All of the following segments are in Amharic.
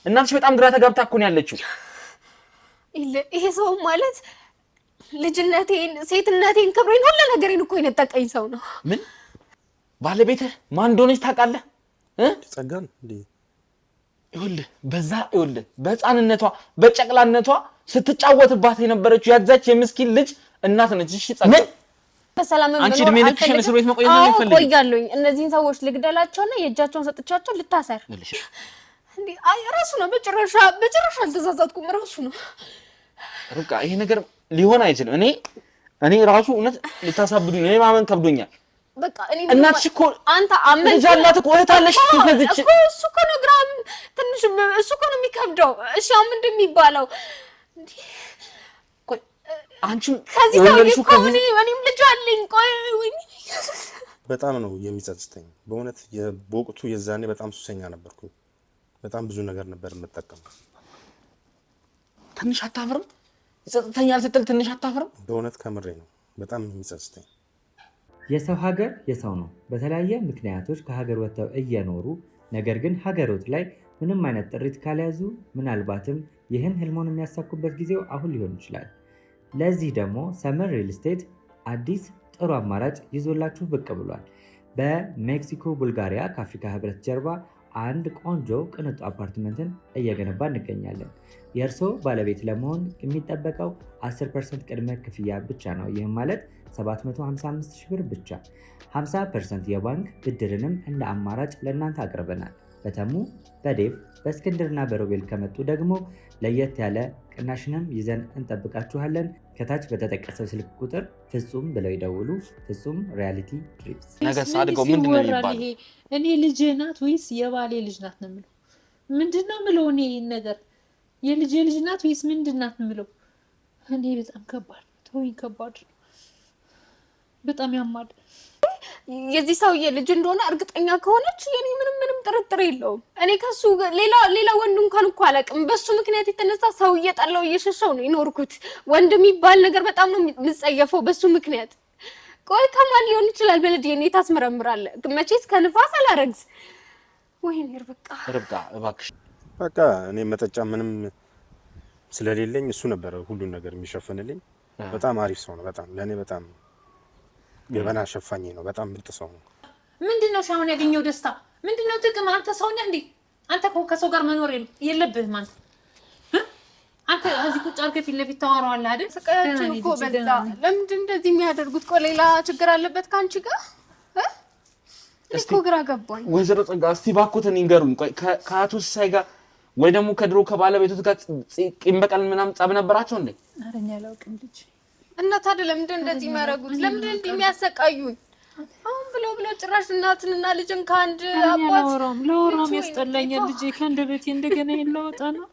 እናትሽ በጣም ግራ ተጋብታ እኮ ነው ያለችው ይሄ ሰው ማለት ልጅነቴን ሴትነቴን ክብሬን ሁሉ ነገሬን እኮ የነጠቀኝ ሰው ነው ምን ባለቤትህ ማን እንደሆነች ታውቃለህ ጸጋን እንዴ ይኸውልህ በህፃንነቷ በጨቅላነቷ ስትጫወትባት የነበረችው ያዛች የምስኪን ልጅ እናት ነች እሺ ጸጋ በሰላም አንቺ እድሜ ልክሽን እስር ቤት መቆየት ነው የሚፈልገው ቆያለሁኝ እነዚህን ሰዎች ልግደላቸውና የእጃቸውን ሰጥቻቸው ልታሰር እንዴ አይ ራሱ ነው በጭራሽ አልተዛዛትኩም ራሱ ነው ሩቃ ይሄ ነገር ሊሆን አይችልም እኔ ራሱ እውነት ልታሳብዱኝ እኔ ማመን ከብዶኛል በቃ እናትሽ እኮ አንተ አመን ጃላት እኮ እህታለሽ ትዝች እሱ እኮ ነው ግራም ትንሽ እሱ እኮ ነው የሚከብደው እሺ አሁን እንደሚባለው እንዴ ቆይ አንቺም ከዚህ ሰው እኔም ልጅ አለኝ ቆይ በጣም ነው የሚጸጽተኝ በእውነት በወቅቱ የዛኔ በጣም ሱሰኛ ነበርኩ በጣም ብዙ ነገር ነበር የምጠቀመው ትንሽ አታፍርም ይጸጽተኛል ስትል ትንሽ አታፍርም በእውነት ከምሬ ነው በጣም የሚጸጽተኝ የሰው ሀገር የሰው ነው በተለያየ ምክንያቶች ከሀገር ወጥተው እየኖሩ ነገር ግን ሀገሮት ላይ ምንም አይነት ጥሪት ካልያዙ ምናልባትም ይህን ህልሞን የሚያሳኩበት ጊዜው አሁን ሊሆን ይችላል ለዚህ ደግሞ ሰመር ሪል ስቴት አዲስ ጥሩ አማራጭ ይዞላችሁ ብቅ ብሏል በሜክሲኮ ቡልጋሪያ ከአፍሪካ ህብረት ጀርባ አንድ ቆንጆ ቅንጡ አፓርትመንትን እየገነባ እንገኛለን የእርሶ ባለቤት ለመሆን የሚጠበቀው 10% ቅድመ ክፍያ ብቻ ነው ይህም ማለት 755,000 ብር ብቻ 50% የባንክ ብድርንም እንደ አማራጭ ለእናንተ አቅርበናል በተሙ በዴቭ በእስክንድርና በሮቤል ከመጡ ደግሞ ለየት ያለ ቅናሽንም ይዘን እንጠብቃችኋለን ከታች በተጠቀሰው ስልክ ቁጥር ፍጹም ብለው ይደውሉ ፍጹም ሪያሊቲ ድሪምስ ነገር ሳድገው ምንድነው የሚባለው እኔ ልጅ ናት ወይስ የባሌ ልጅ ናት ነው የምለው ምንድነው የምለው እኔ ነገር የልጅ ናት ወይስ ምንድናት ነው የምለው እኔ በጣም ከባድ ተወኝ ከባድ በጣም ያማድ የዚህ ሰውዬ ልጅ እንደሆነ እርግጠኛ ከሆነች የኔ ምንም ጥርጥር የለውም እኔ ከሱ ሌላ ወንድ እንኳን እኮ አላውቅም በሱ ምክንያት የተነሳ ሰው እየጣለው እየሸሸው ነው ይኖርኩት ወንድ የሚባል ነገር በጣም ነው የምጸየፈው በሱ ምክንያት ቆይ ከማን ሊሆን ይችላል በልጅኔ ታስመረምራለህ መቼስ ከንፋስ አላረግዝ ወይኔ ርብቃ እባክሽ በቃ እኔ መጠጫ ምንም ስለሌለኝ እሱ ነበር ሁሉ ነገር የሚሸፍንልኝ በጣም አሪፍ ሰው ነው በጣም ለኔ በጣም ገበና ሸፋኝ ነው በጣም ምርጥ ሰው ነው ምንድነው ሻውን ያገኘው ደስታ ምንድነው ጥቅም አንተ ሰው ነህ እንዴ አንተ ከሰው ጋር መኖር የለብህም አንተ እዚህ ቁጭ አድርገህ ፊት ለፊት ታወራዋለህ አይደል ስቃያችን እኮ በዛ ለምንድን እንደዚህ የሚያደርጉት ቆይ ሌላ ችግር አለበት ካንቺ ጋር እኮ ግራ ገባኝ ወይዘሮ ጸጋ እስቲ ባኮተን ይንገሩኝ ቆይ ከአቶ ሳይ ጋር ወይ ደግሞ ከድሮ ከባለቤቱት ጋር ቂም በቀል ምናምን ጸብ ነበራቸው እንዴ አረኛ ያላውቅም ልጅ እና ታዲያ ለምንድን እንደዚህ የሚያደርጉት ለምንድን እንደዚህ የሚያሰቃዩን አሁን ብለው ጭራሽ እናትንና ልጅን ካንድ አባት ለወራም ያስጠላኛል ልጅ ከአንደበቴ እንደገና ይለወጣ ነው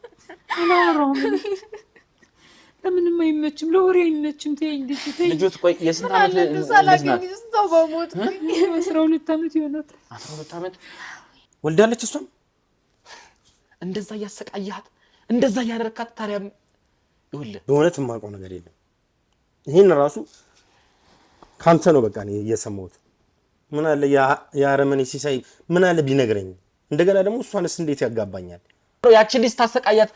ለወራም ለምንም አይመችም ለወሬ አይመችም ተይኝ ልጅት ቆይ የስንት ዓመት ልጅ ናት ሰው በሞት 12 ዓመት ይሆናል 12 ዓመት ወልዳለች እሷም እንደዛ ያሰቃያት እንደዛ ያደረካት ታዲያ ይኸውልህ በእውነት የማውቀው ነገር የለም ይሄን ራሱ ካንተ ነው በቃ ነው እየሰማሁት ምን አለ ያረመኔ ሲሳይ ምን አለ ቢነግረኝ እንደገና ደግሞ እሷንስ እንዴት ያጋባኛል ያቺን ልጅ ታሰቃያት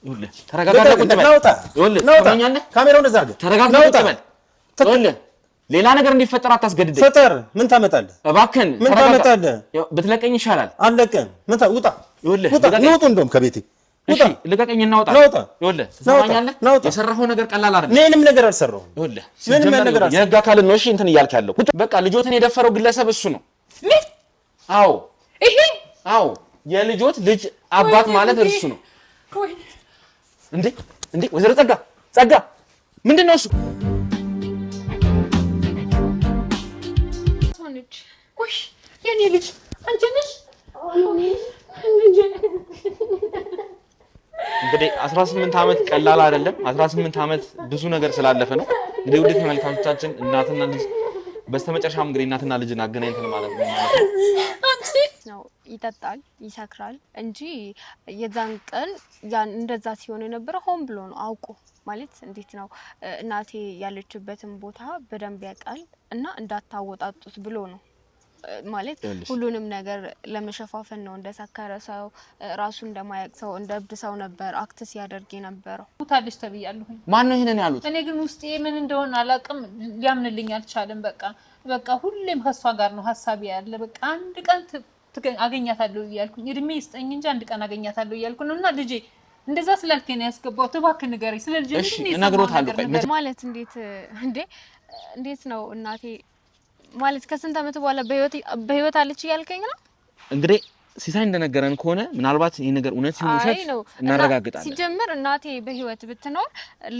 ይኸውልህ ተረጋጋና ቁጭ በል ይኸውልህ ተረጋጋና ካሜራውን እንደዛ አድርገህ ተረጋጋና ቁጭ በል ይኸውልህ ሌላ ነገር እንዲፈጠር አታስገድደኝ ፈጠር ምን ታመጣለህ እባክህን ምን ታመጣለህ ብትለቀኝ ይሻላል አለቀን ምን ውጣ ይኸውልህ ውጣ እንደውም ከቤቴ እሺ ልቀቀኝ እና ውጣ ይኸውልህ ትሰማኛለህ የሰራኸው ነገር ቀላል አይደለም ምንም ነገር አልሰራሁም ይኸውልህ ምንም ነገር አልሰራሁም የህግ አካል ነው እሺ እንትን እያልክ ያለው በቃ ልጆትን የደፈረው ግለሰብ እሱ ነው ምን አዎ ይሄ አዎ የልጆት ልጅ አባት ማለት እርሱ ነው እንዴ ወይዘሮ ጸጋ ምንድነው እሱ ቆይ የኔ ልጅ አንቺ ነሽ እንግዲህ 18 ዓመት ቀላል አይደለም 18 ዓመት ብዙ ነገር ስላለፈ ነው እንግዲህ ውድ ተመልካቾቻችን እናትና ልጅ በስተመጨረሻም እንግዲህ እናትና ልጅን አገናኝተን ማለት ነው ይጠጣል ይሰክራል እንጂ የዛን ቀን ያን እንደዛ ሲሆን የነበረው ሆን ብሎ ነው አውቆ ማለት እንዴት ነው እናቴ ያለችበትን ቦታ በደንብ ያውቃል እና እንዳታወጣጡት ብሎ ነው ማለት ሁሉንም ነገር ለመሸፋፈን ነው እንደሰከረ ሰው ራሱ እንደማያውቅ ሰው እንደ እብድ ሰው ነበር አክት ሲያደርግ የነበረው ታዲያ ተብያለሁ ማን ነው ይሄንን ያሉት እኔ ግን ውስጤ ምን እንደሆነ አላውቅም ሊያምንልኝ አልቻለም በቃ ሁሌም ከሷ ጋር ነው ሐሳብ ያለ በቃ አንድ ቀን አገኛታለሁ ይያልኩኝ እድሜ ይስጠኝ እንጂ አንድ ቀን አገኛታለሁ ይያልኩ ነውና ልጄ እንደዛ ስላልከኝ ነው ያስገባው ተባክህ ንገረኝ ስለ ልጄ ምን ነግሮታለሁ ማለት እንዴት ነው እናቴ ማለት ከስንት አመት በኋላ በህይወት አለች ይያልከኝ ነው እንግዲህ ሲሳይ እንደነገረን ከሆነ ምናልባት ይሄ ነገር እውነት ሲሆን እናረጋግጣለን ሲጀምር እናቴ በህይወት ብትኖር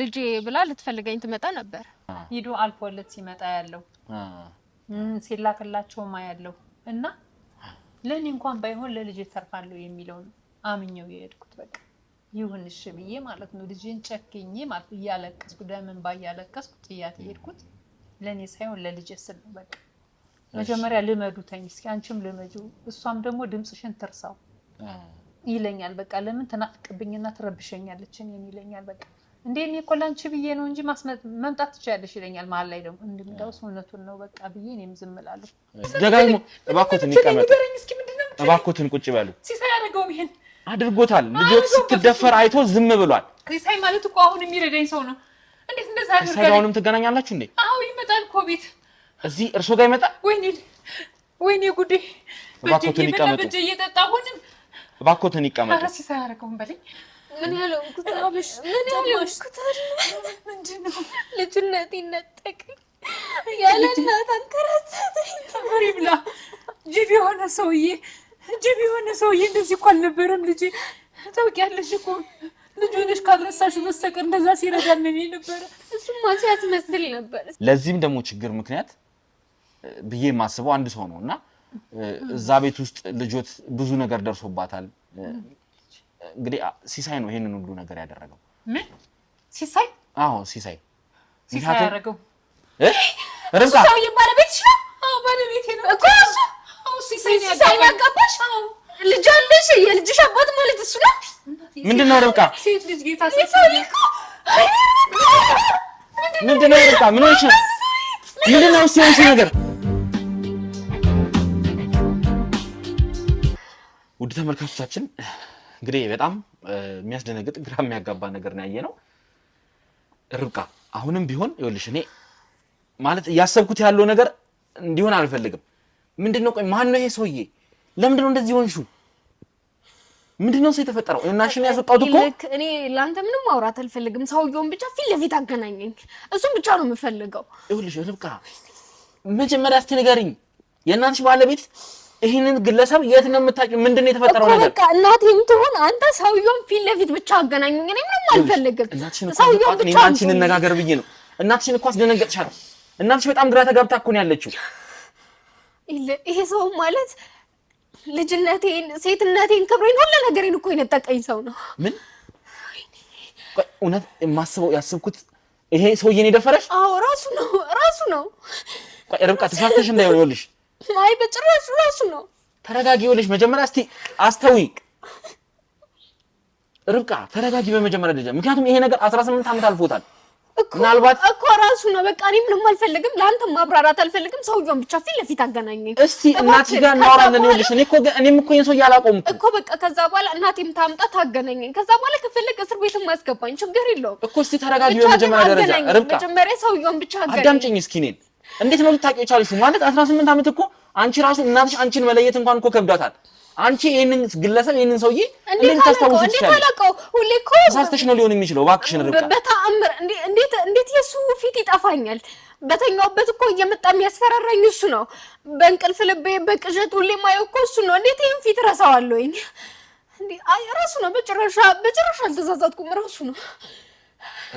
ልጄ ብላ ልትፈልገኝ ትመጣ ነበር ሂዶ አልፎለት ሲመጣ ያለው ሲላከላቸው ማያለው እና ለኔ እንኳን ባይሆን ለልጄ ተርፋለሁ የሚለው አምኜው የሄድኩት በቃ ይሁንሽ ብዬ ማለት ነው ልጄን ጨክኜ ማለት ያለቀስኩ ደምን ባያለቀስኩ ጥያት የሄድኩት ለኔ ሳይሆን ለልጄ ስል ነው በቃ መጀመሪያ ልመዱተኝ እስኪ አንቺም ልመጁ እሷም ደግሞ ድምጽሽን ትርሳው ይለኛል በቃ ለምን ተናፍቅብኝና ትረብሸኛለች እኔን ይለኛል በቃ እንደኔ ኮላንቺ ብዬ ነው እንጂ መምጣት ትችያለሽ ይለኛል መሀል ላይ ደግሞ እንደምዳው ሰውነቱን ነው በቃ ብዬ እኔም ዝም እላለሁ ደጋግሞ እባክዎትን ይቀመጡ እባክዎትን ቁጭ በሉ ሲሳይ ያደረገው ይሄን አድርጎታል ልጆች ስትደፈር አይቶ ዝም ብሏል ሲሳይ ማለት እኮ አሁን የሚረዳኝ ሰው ነው እንዴት እንደዛ አድርጋለሁ ሲሳይውንም ትገናኛላችሁ እንዴ አዎ ይመጣል እኮ ቤት እዚህ እርሶ ጋር ይመጣል ወይኔ ጉዴ እባክዎትን ይቀመጡ በእጄ እየጠጣሁንም እባክዎትን ይቀመጡ ሲሳይ ያደረገው በለኝ ምን ያለው ኩታብሽ ምንድነው ልጅነቴን ነጠቀኝ ያለ እናት አንከራተተኝ ብላ ጅብ የሆነ ሰውዬ እንደዚህ እኮ አልነበረም ልጄ ታውቂያለሽ እኮ ልጅ ካልረሳሽ በስተቀር እንደዛ ሲረዳን ነው ነበር እሱማ ሲያስመስል ነበር ለዚህም ደግሞ ችግር ምክንያት ብዬ ማስበው አንድ ሰው ነውና እዛ ቤት ውስጥ ልጆት ብዙ ነገር ደርሶባታል እንግዲህ ሲሳይ ነው ይሄንን ሁሉ ነገር ያደረገው ምን ሲሳይ አዎ ሲሳይ ያደረገው ረምጣ ሲሳይ ባለቤት ነው አዎ ባለቤት ነው እኮ አዎ ሲሳይ ያጋባሽ ልጅ አለሽ የልጅሽ አባት ማለት እሱ ነው ምንድነው ረምጣ ሴት ልጅ ጌታ ሲሳይ እኮ ምንድነው ረምጣ ምን ሆነሽ ምንድነው ሲሆንሽ ነገር ውድ ተመልካቾቻችን እንግዲህ በጣም የሚያስደነግጥ ግራ የሚያጋባ ነገር ነው ያየነው ርብቃ አሁንም ቢሆን ይኸውልሽ እኔ ማለት ያሰብኩት ያለው ነገር እንዲሆን አልፈልግም ምንድነው ቆይ ማን ነው ይሄ ሰውዬ ለምንድነው እንደዚህ ሆንሽው ምንድነው የተፈጠረው እናሽን ያስወጣው እኮ እኔ ላንተ ምንም ማውራት አልፈልግም ሰውየውን ብቻ ፊት ለፊት አገናኘኝ እሱን ብቻ ነው የምፈልገው ይኸውልሽ ርብቃ መጀመሪያ አስተነጋሪኝ የእናትሽ ባለቤት ይሄንን ግለሰብ የት ነው የምታውቂው ምንድነው የተፈጠረው ነገር በቃ እናቴም ትሆን አንተ ሰውየውን ፊት ለፊት ብቻ አገናኙኝ እኔ ምንም አልፈልግም ሰውየውን ብቻ አንቺን እንነጋገር ብዬ ነው እናትሽን እኮ አስደነገጥሻት እናትሽ በጣም ግራ ተጋብታ እኮ ነው ያለችው ይሄ ሰው ማለት ልጅነቴን ሴትነቴን ክብሬን ሁሉ ነገሬን እኮ የነጠቀኝ ሰው ነው ምን እውነት የማስበው ያስብኩት ይሄ ሰውዬ ነው የደፈረሽ አዎ ራሱ ነው ርብቃ ተሳስተሽ እንዳይሆንልሽ አይ በጭራሽ ራሱ ነው ተረጋጊ ይኸውልሽ መጀመሪያ እስቲ አስተውይ ርብቃ ተረጋጊ በመጀመሪያ ደረጃ ምክንያቱም ይሄ ነገር 18 ዓመት አልፎታል ምናልባት እኮ ራሱ ነው በቃ እኔ ምንም አልፈልግም ለአንተ ማብራራት አልፈልግም ሰውየውን ብቻ ፊት ለፊት አገናኘኝ እስቲ እናትሽ ጋር እናወራለን ይኸውልሽ እኔም እኮ ይሄን ሰው ያላቆም እኮ በቃ ከዛ በኋላ እናቴም ታምጣ ታገናኘኝ ከዛ በኋላ ከፈለገ እስር ቤትም ማስገባኝ ችግር የለውም እኮ እስቲ ተረጋጊ በመጀመሪያ ደረጃ ርብቃ መጀመሪያ ሰውየውን ብቻ አገናኘኝ አዳምጪኝ እስኪ እኔን እንዴት ነው ልታውቂው ቻልሽ ማለት 18 ዓመት እኮ አንቺ ራሱ እናትሽ አንቺን መለየት እንኳን እኮ ከብዳታል አንቺ ይሄንን ግለሰብ ይሄንን ሰውዬ እንዴት ታስታውሺ ትችላለሽ ታላቀው ሁሌ እኮ ሳስተሽ ነው ሊሆን የሚችለው እባክሽን ርብቃ በተአምር እንዴት የሱ ፊት ይጠፋኛል በተኛውበት እኮ እየመጣ የሚያስፈራራኝ እሱ ነው በእንቅልፍ ልቤ በቅዠት ሁሌ ማየው እኮ እሱ ነው እንዴት ይሄን ፊት ረሳዋለሁኝ እንዴ አይ ራሱ ነው በጭራሽ አልተዛዛትኩም ራሱ ነው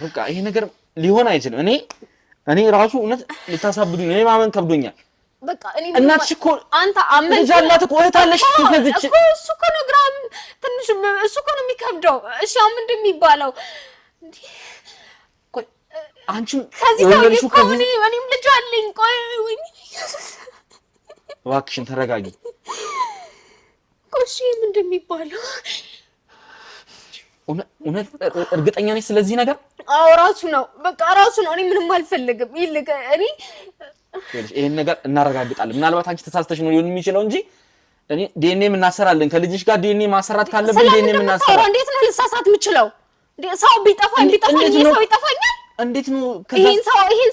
ርብቃ ይሄ ነገር ሊሆን አይችልም እኔ ራሱ እውነት ልታሳብዱኝ እኔ ማመን ከብዶኛል በቃ እኔ እናትሽ እኮ አንተ አመን ዛላት እኮ እህታለሽ ከዚች እሱ እኮ ነው ግራም ትንሽ እሱ እኮ ነው የሚከብደው እሺ አሁን ምንድን የሚባለው እንዴ ቆይ አንቺም ከዚህ እኔም ልጅ አለኝ ቆይ ወይኔ እባክሽን ተረጋጊ እሺ ምንድን የሚባለው እውነት እርግጠኛ ነሽ ስለዚህ ነገር አዎ ራሱ ነው በቃ ራሱ ነው እኔ ምንም አልፈልግም ይልቅ እኔ ይሄን ነገር እናረጋግጣለን። ምናልባት አንቺ ተሳስተሽ ነው ሊሆን የሚችለው እንጂ እኔ ዲኤንኤ እናሰራለን። ከልጅሽ ጋር ዲኤንኤ ማሰራት ካለብን ዲኤንኤ እናሰራለን። እንዴት ነው ልሳሳት የምችለው? ሰው ቢጠፋኝ ሰው ይጠፋኛል? እንዴት ነው ይሄን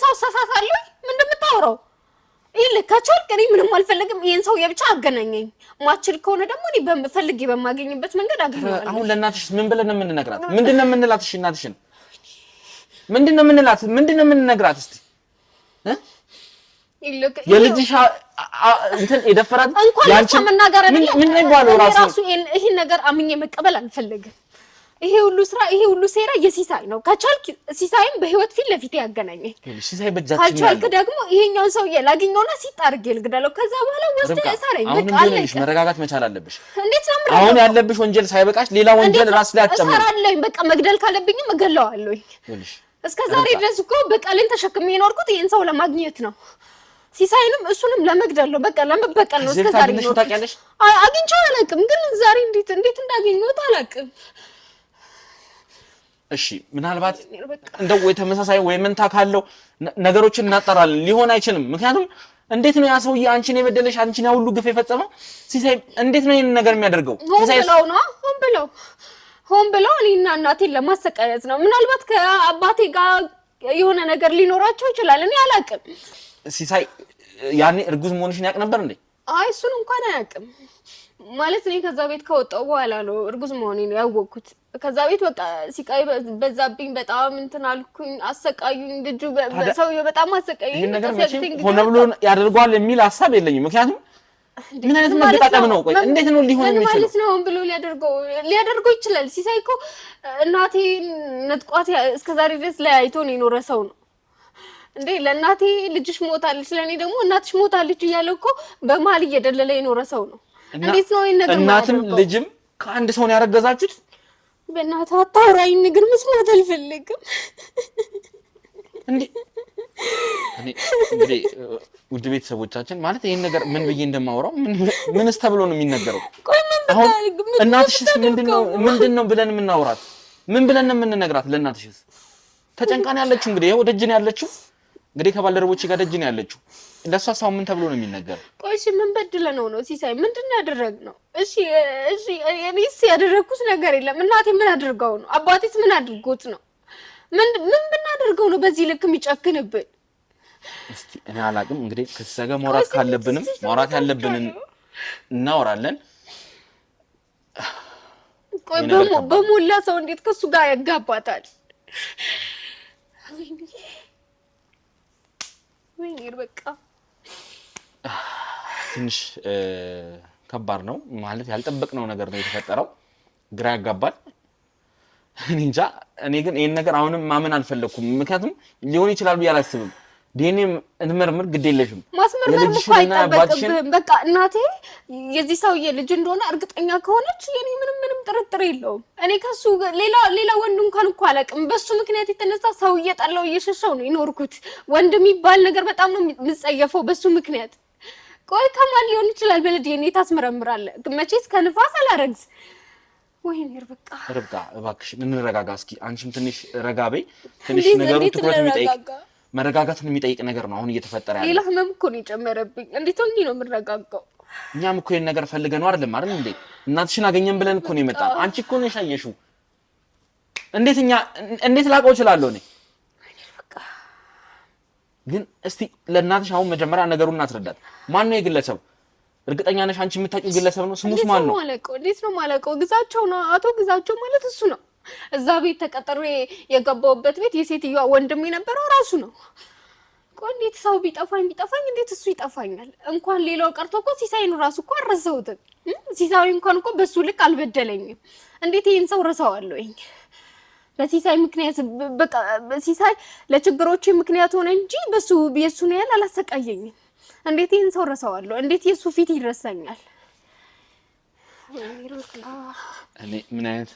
ሰው ሳሳታለሁ? ምን እንደምታወራው? ይሄ ከቻልክ እኔ ምንም አልፈልግም። ይሄን ሰው የብቻ አገናኘኝ። ማችል ከሆነ ደግሞ እኔ በፈልጌ በማገኝበት መንገድ አገናኛለሁ። አሁን ለእናትሽ ምን ብለን ነው የምንነግራት? ምንድነው የምንላት? እሺ እናትሽን ምንድነው የምንላት? ምንድነው የምንነግራት? እስቲ የልጅሽ እንትን የደፈራት ያንቺ መናገር አይደለም። ምን ይባለው ራሱ ይሄን ነገር አምኜ መቀበል አልፈልግም። ይሄ ሁሉ ስራ ይሄ ሁሉ ሴራ የሲሳይ ነው። ከቻልክ ሲሳይም በህይወት ፊት ለፊት ያገናኘኝ። ሲሳይ በጃችን ከቻልክ ደግሞ ይሄኛውን ሰውዬ ላግኘውና ሲጣርግ ልግደለው። ከዛ በኋላ ወስደ እሰረኝ። በቃ አለሽ። መረጋጋት መቻል አለብሽ። እንዴት ነው አሁን ያለብሽ ወንጀል ሳይበቃሽ ሌላ ወንጀል ራስ ላይ አትጨምሪ። እሰራለሁ። በቃ መግደል ካለብኝም እገለዋለሁ። እስከ ዛሬ ድረስ እኮ በቃሌን ተሸክሜ የኖርኩት ይሄን ሰው ለማግኘት ነው። ሲሳይንም እሱንም ለመግደል ነው። በቃ ለመበቀል ነው። እስከ ዛሬ ነው ታውቂያለሽ። አግኝቼው አላውቅም፣ ግን ዛሬ እንዴት እንዳገኘሁት አላውቅም። እሺ ምናልባት እንደው ወይ ተመሳሳይ ወይ መንታ ካለው ነገሮችን እናጠራለን። ሊሆን አይችልም። ምክንያቱም እንዴት ነው ያ ሰውዬ አንቺን የበደለሽ አንቺን ያ ሁሉ ግፍ የፈጸመው? ሲሳይ እንዴት ነው ይሄን ነገር የሚያደርገው? ሲሳይ ሆን ብለው እኔና እናቴን ለማሰቃየት ነው። ምናልባት ከአባቴ ጋር የሆነ ነገር ሊኖራቸው ይችላል። እኔ አላውቅም። ሲሳይ ያኔ እርጉዝ መሆንሽን ያውቅ ነበር እንዴ? አይ እሱን እንኳን አያውቅም። ማለት እኔ ከዛ ቤት ከወጣሁ በኋላ ነው እርጉዝ መሆኔን ያወቅኩት። ከዛ ቤት በቃ ሲቃይ በዛብኝ፣ በጣም እንትን አልኩኝ፣ አሰቃዩኝ። ልጁ ሰውዬው በጣም አሰቃዩኝ። ይሄን ነገር ሆነ ብሎ ያደርገዋል የሚል ሀሳብ የለኝም። ምክንያቱም ምን አይነት መገጣጠም ነው? ቆይ እንዴት ነው ሊሆን የሚችለው? ማለት ነው ብሎ ሊያደርገው ይችላል። ሲሳይ እኮ እናቴን ነጥቋት እስከዛሬ ድረስ ለያይቶ ነው የኖረ ሰው ነው እንዴ። ለእናቴ ልጅሽ ሞታለች፣ ለእኔ ደግሞ እናትሽ ሞታለች እያለ እኮ በመሀል እየደለለ የኖረ ሰው ነው። እንዴት ነው ይሄን ነገር እናትም ልጅም ከአንድ ሰው ነው ያረገዛችሁት? በእናትህ አታውራኝ፣ ነገር መስማት አልፈልግም። እንግዲህ ውድ ቤተሰቦቻችን ማለት ይሄን ነገር ምን ብዬ እንደማወራው ምንስ ተብሎ ነው የሚነገረው? አሁን እናትሽስ ምንድነው ብለን የምናወራት? ምን ብለን ነው የምንነግራት? ለእናትሽስ ተጨንቃን ያለችው እንግዲህ ይኸው ደጅ ነው ያለችው። እንግዲህ ከባልደረቦቼ ጋር ደጅ ነው ያለችው። ለሷስ ምን ተብሎ ነው የሚነገረው? ቆይ እሺ ምን በድለነው ነው ሲሳይ? ምንድነው ያደረግነው? እሺ እኔስ ያደረኩት ነገር የለም። እናቴ ምን አድርገው ነው? አባቴስ ምን አድርጎት ነው? ምን ብናደርገው ነው በዚህ ልክ የሚጨክንብን? እስቲ እኔ አላውቅም። እንግዲህ ከሰገ ማውራት ካለብንም ማውራት ያለብንን እናወራለን። ቆይ በሞላ ሰው እንዴት ከሱ ጋር ያጋባታል? ወይኔ በቃ ትንሽ ከባድ ነው ማለት ያልጠበቅነው ነገር ነው የተፈጠረው። ግራ ያጋባል። እኔ እንጃ። እኔ ግን ይሄን ነገር አሁንም ማመን አልፈለኩም። ምክንያቱም ሊሆን ይችላል ብዬ አላስብም። ዲኤንኤ እንመርምር፣ ግድ የለሽም ማስመርመር እኮ አይጠበቅብህም። በቃ እናቴ የዚህ ሰውዬ ልጅ እንደሆነ እርግጠኛ ከሆነች የኔ ምንም ጥርጥር የለውም። እኔ ከሱ ሌላ ወንድ እንኳን እኮ አላውቅም። በሱ ምክንያት የተነሳ ሰው እየጠላው እየሸሸው ነው የኖርኩት። ወንድ የሚባል ነገር በጣም ነው የምጸየፈው በሱ ምክንያት። ቆይ ከማን ሊሆን ይችላል ብለህ ዲኤንኤ ታስመረምራለህ? መቼስ ከንፋስ አላረግዝ። ወይኔ ርብቃ እባክሽ እንረጋጋ እስኪ። አንቺም ትንሽ ረጋ በይ። ትንሽ ነገሩ ትኩረት የሚጠይቅ መረጋጋትን የሚጠይቅ ነገር ነው አሁን እየተፈጠረ ያለው። ሌላ ህመም እኮ ነው የጨመረብኝ። እንዴት ሆኜ ነው የምረጋጋው? እኛም እኮ ይሄን ነገር ፈልገን ነው አይደለም እንዴ? እናትሽን አገኘን ብለን እኮ ነው የመጣን። አንቺ እኮ ነሽ ያየሽው። እንዴት ላውቀው እችላለሁ እኔ? ግን እስቲ ለእናትሽ አሁን መጀመሪያ ነገሩን እናስረዳት። ማን ነው የግለሰብ? እርግጠኛ ነሽ አንቺ የምታውቂው ግለሰብ ነው? ስሙስ ማን ነው? እንዴት ነው ማለቀው? ግዛቸው ነው። አቶ ግዛቸው ማለት እሱ ነው። እዛ ቤት ተቀጥሬ የገባውበት ቤት የሴትዮዋ ወንድም የነበረው ራሱ ነው። ቆይ እንዴት ሰው ቢጠፋኝ እንዴት እሱ ይጠፋኛል? እንኳን ሌላው ቀርቶ እኮ ሲሳይን ራሱ እኮ አልረሳሁትም። ሲሳይ እንኳን እኮ በሱ ልክ አልበደለኝም። እንዴት ይሄን ሰው ረሳዋለሁኝ? በሲሳይ ምክንያት በቃ ሲሳይ ለችግሮቼ ምክንያት ሆነ እንጂ የሱን ያህል አላሰቃየኝም። እንዴት ይሄን ሰው ረሳዋለሁ? እንዴት የሱ ፊት ይረሳኛል? እኔ ምን አይነት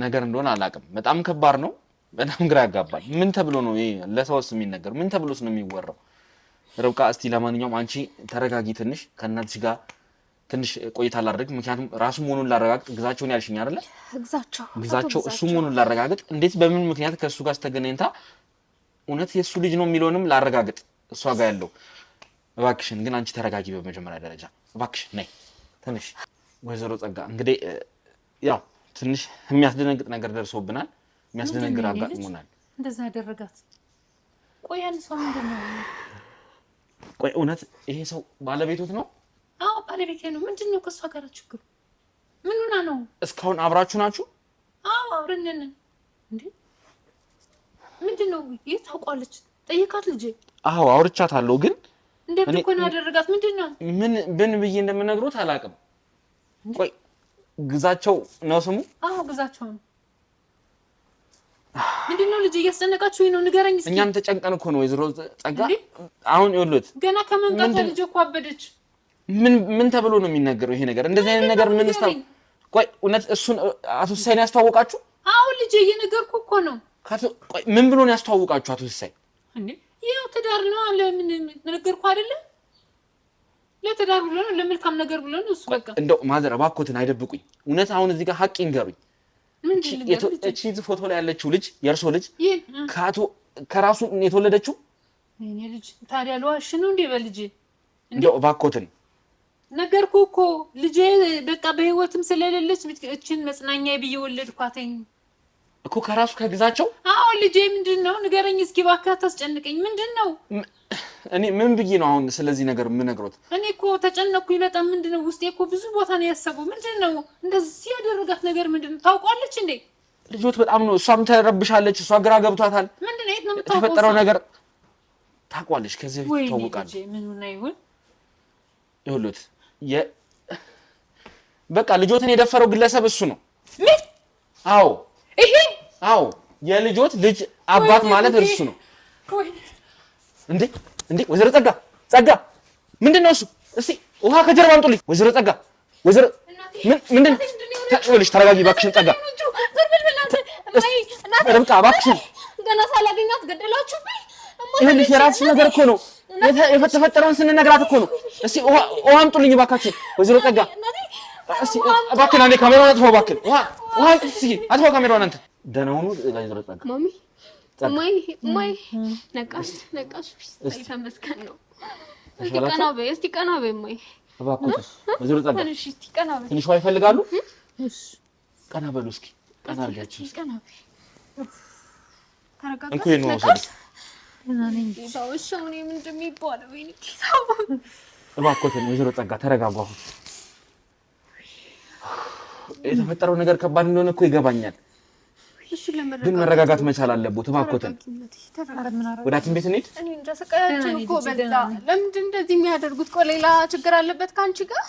ነገር እንደሆነ አላውቅም። በጣም ከባድ ነው። በጣም ግራ ያጋባል። ምን ተብሎ ነው ይሄ ለሰውስ የሚነገር? ምን ተብሎስ ነው የሚወራው? ርብቃ እስቲ ለማንኛውም አንቺ ተረጋጊ። ትንሽ ከእናትሽ ጋር ትንሽ ቆይታ ላድርግ። ምክንያቱም ራሱ መሆኑን ላረጋግጥ። ግዛቸውን ያልሽኝ አይደለ? ግዛቸው እሱ መሆኑን ላረጋግጥ። እንዴት በምን ምክንያት ከእሱ ጋር ስተገናኝታ እውነት የእሱ ልጅ ነው የሚለውንም ላረጋግጥ። እሷ ጋር ያለው እባክሽን ግን አንቺ ተረጋጊ በመጀመሪያ ደረጃ እባክሽን ነይ ትንሽ ወይዘሮ ጸጋ እንግዲህ ያው ትንሽ የሚያስደነግጥ ነገር ደርሶብናል የሚያስደነግጥ አጋጥሞናል እንደዛ ያደረጋት ቆይ ያን ሰው ምንድነው ቆይ እውነት ይሄ ሰው ባለቤቶት ነው አዎ ባለቤቴ ነው ምንድነው ከሷ ጋር ችግሩ ምን ሆና ነው እስካሁን አብራችሁ ናችሁ አዎ አብረን ነን እንዴ ምንድነው የታውቋለች ጠይቃት ልጄ አዎ አውርቻታለሁ ግን እንደምን እኮ ነው ያደረጋት ምንድነው ምን ብዬ እንደምነግሮት አላውቅም ቆይ ግዛቸው ነው ስሙ አዎ ግዛቸው ነው ምንድነው ልጄ እያስጨነቃችሁኝ ነው ንገረኝ እስኪ እኛም ተጨንቀን እኮ ነው ወይዘሮ ጸጋ አሁን ይኸውልዎት ገና ከመምጣቷ ልጄ እኮ አበደች ምን ተብሎ ነው የሚነገረው ይሄ ነገር እንደዚህ አይነት ነገር ምን ስታው ቆይ እውነት እሱን አቶ ሲሳይን ያስተዋወቃችሁ አዎ ልጄ እየነገርኩ እኮ ነው ቆይ ምን ብሎ ነው ያስተዋወቃችሁ አቶ ሲሳይ እንዴ ያው ትዳር ነው ለምን ነገርኩ አይደለ ለትዳር ብሎ ነው ለመልካም ነገር ብሎ ነው እሱ በቃ እንደው ማዘር እባክዎትን አይደብቁኝ እውነት አሁን እዚህ ጋር ሀቅ ይንገሩኝ እቺ ፎቶ ላይ ያለችው ልጅ የእርሶ ልጅ ከራሱ የተወለደችው እኔ ልጅ ታዲያ ለዋሽ ነው እንዴ በልጅ እንደው እባክዎትን ነገርኩ እኮ ልጄ በቃ በህይወትም ስለሌለች እቺን መጽናኛ ብዬ ወለድኳተኝ እኮ ከራሱ ከግዛቸው አዎ ልጄ ምንድነው ንገረኝ እስኪ ባካ ታስጨንቀኝ ምንድነው እኔ ምን ብዬ ነው አሁን ስለዚህ ነገር የምነግሮት እኔ እኮ ተጨነኩኝ በጣም ምንድነው ውስጤ እኮ ብዙ ቦታ ነው ያሰበው ምንድነው እንደዚህ ያደረጋት ነገር ምንድነው ታውቋለች እንዴ ልጆት በጣም ነው እሷም ተረብሻለች እሷ ግራ ገብቷታል ምንድነው የት ነው የምታውቀው የተፈጠረው ነገር ታውቋለች ከዚህ በፊት ታውቃለች ምን ሆነ ይሁን ይሁሉት በቃ ልጆትን የደፈረው ግለሰብ እሱ ነው ምን አዎ ይሄ አዎ የልጆት ልጅ አባት ማለት እርሱ ነው እንዴ ወይዘሮ ጸጋ ምንድነው እሱ እስቲ ውሃ ከጀርባ አምጡልኝ ወይዘሮ ጸጋ ወይዘሮ ምንድን ልጅ ተረጋጊ እባክሽን ጸጋ ርብቃ እባክሽን ገና ሳላገኛት ገደላችሁብኝ ይሄ የራስሽ ነገር እኮ ነው የተፈጠረውን ስንነግራት እኮ ነው እስቲ ውሃ አምጡልኝ እባካችሁ ወይዘሮ ጸጋ እስቲ እባክህን አንዴ ካሜራውን አጥፋው እባክህን ውሃ እስቲ አጥፋው ካሜራውን አንተ ደህና ሁኑ ወይዘሮ ጸጋ ማሚ ነቃሽ ተመስገን ነው እስቲ ቀና በይ ማይ እባክዎት ወይዘሮ ጸጋ እስቲ ቀና በይ ትንሽ ውሃ ይፈልጋሉ ቀና በሉ እስኪ ቀና አድርጋችሁ ቀና በይ ተረጋጋ እንኩ ነው ወሰድ ታውሻው ነው ምንድነው የሚባለው ወይኔ እባክዎት ወይዘሮ ጸጋ ተረጋጉ አሁን የተፈጠረው ነገር ከባድ እንደሆነ እኮ ይገባኛል ግን መረጋጋት መቻል አለበት እባክዎት ወደ ሐኪም ቤት እንሂድ እኔ እንደሰቃያችሁ እኮ በዛ ለምንድን እንደዚህ የሚያደርጉት ሌላ ችግር አለበት ካንቺ ጋር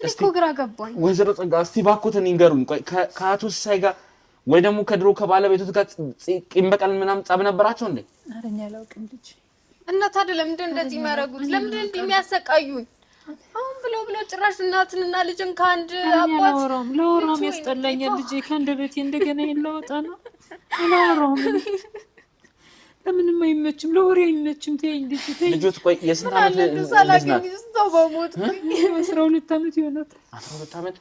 እኮ ግራ ገባኝ ወይዘሮ ጸጋ እስቲ እባክዎትን ይንገሩኝ ቆይ ከአቶ ሲሳይ ጋር ወይ ደግሞ ከድሮ ከባለቤቶት ጋር ቂም በቀል ምናምን ጸብ ነበራቸው እንዴ አረኛ ያላውቅም ልጅ እና ታዲያ ለምንድን እንደዚህ የሚያደርጉት ለምንድን እንደሚያሰቃዩን አሁን ብሎ ጭራሽ እናትንና ልጅን ካንድ አባት ለወራም ያስጠላኛል ልጅ ከአንደበቴ እንደገና ይለወጣ ነው ለወራም ለምንም አይመችም ለወሬ አይመችም ተይኝ ልጅ ተይኝ ልጆት ቆይ የስንት ዓመት ልጅ ናት ሰው በሞት 12 ዓመት ይሆናል 12 ዓመት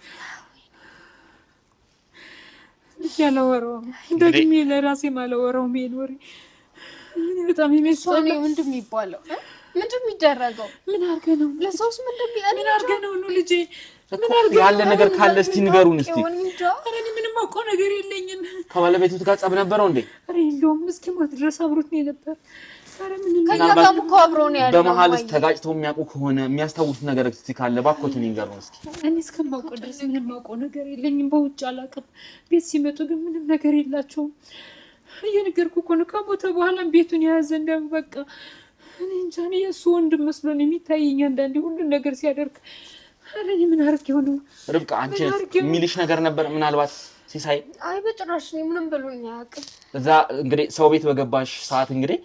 ልጅ ያለወራው እንደግሜ ለራሴ ማለወራው ምን ወሬ በጣም ይመስላል ምንድን የሚባለው ምንድን የሚደረገው ምን አድርገህ ነው ለሰውስ ምን አድርገህ ነው ልጄ ምን አድርገህ ያለ ነገር ካለ እስቲ ንገሩን እስቲ ኧረ እኔ ምንም አውቀው ነገር የለኝም ከባለቤቱት ጋር ጸብ ነበረው እንዴ ኧረ የለውም እስኪ ሞት ድረስ አብሮት ነው የነበር ኧረ ምንም ከኛ ጋር እኮ አብሮ ነው ያለው በመሀልስ ተጋጭተው የሚያውቁ ከሆነ የሚያስታውሱት ነገር እስቲ ካለ እባክዎትን ይንገሩን እስኪ እኔ እስከማውቀው ድረስ ምንም አውቀው ነገር የለኝም በውጭ አላውቅም ቤት ሲመጡ ግን ምንም ነገር የላቸውም እየነገርኩ እኮ ነው ከሞተ በኋላ ቤቱን የያዘ እንደው በቃ እኔ እንጃ እኔ የእሱ ወንድም መስሎ ነው የሚታየኝ አንዳንዴ ሁሉን ነገር ሲያደርግ ኧረ እኔ ምን አድርጌው ነው ርብቃ አንቺ የሚልሽ ነገር ነበር ምናልባት ሲሳይ አይ በጭራሽ እኔ ምንም ብሎኝ አያውቅም እዛ እንግዲህ ሰው ቤት በገባሽ ሰዓት እንግዲህ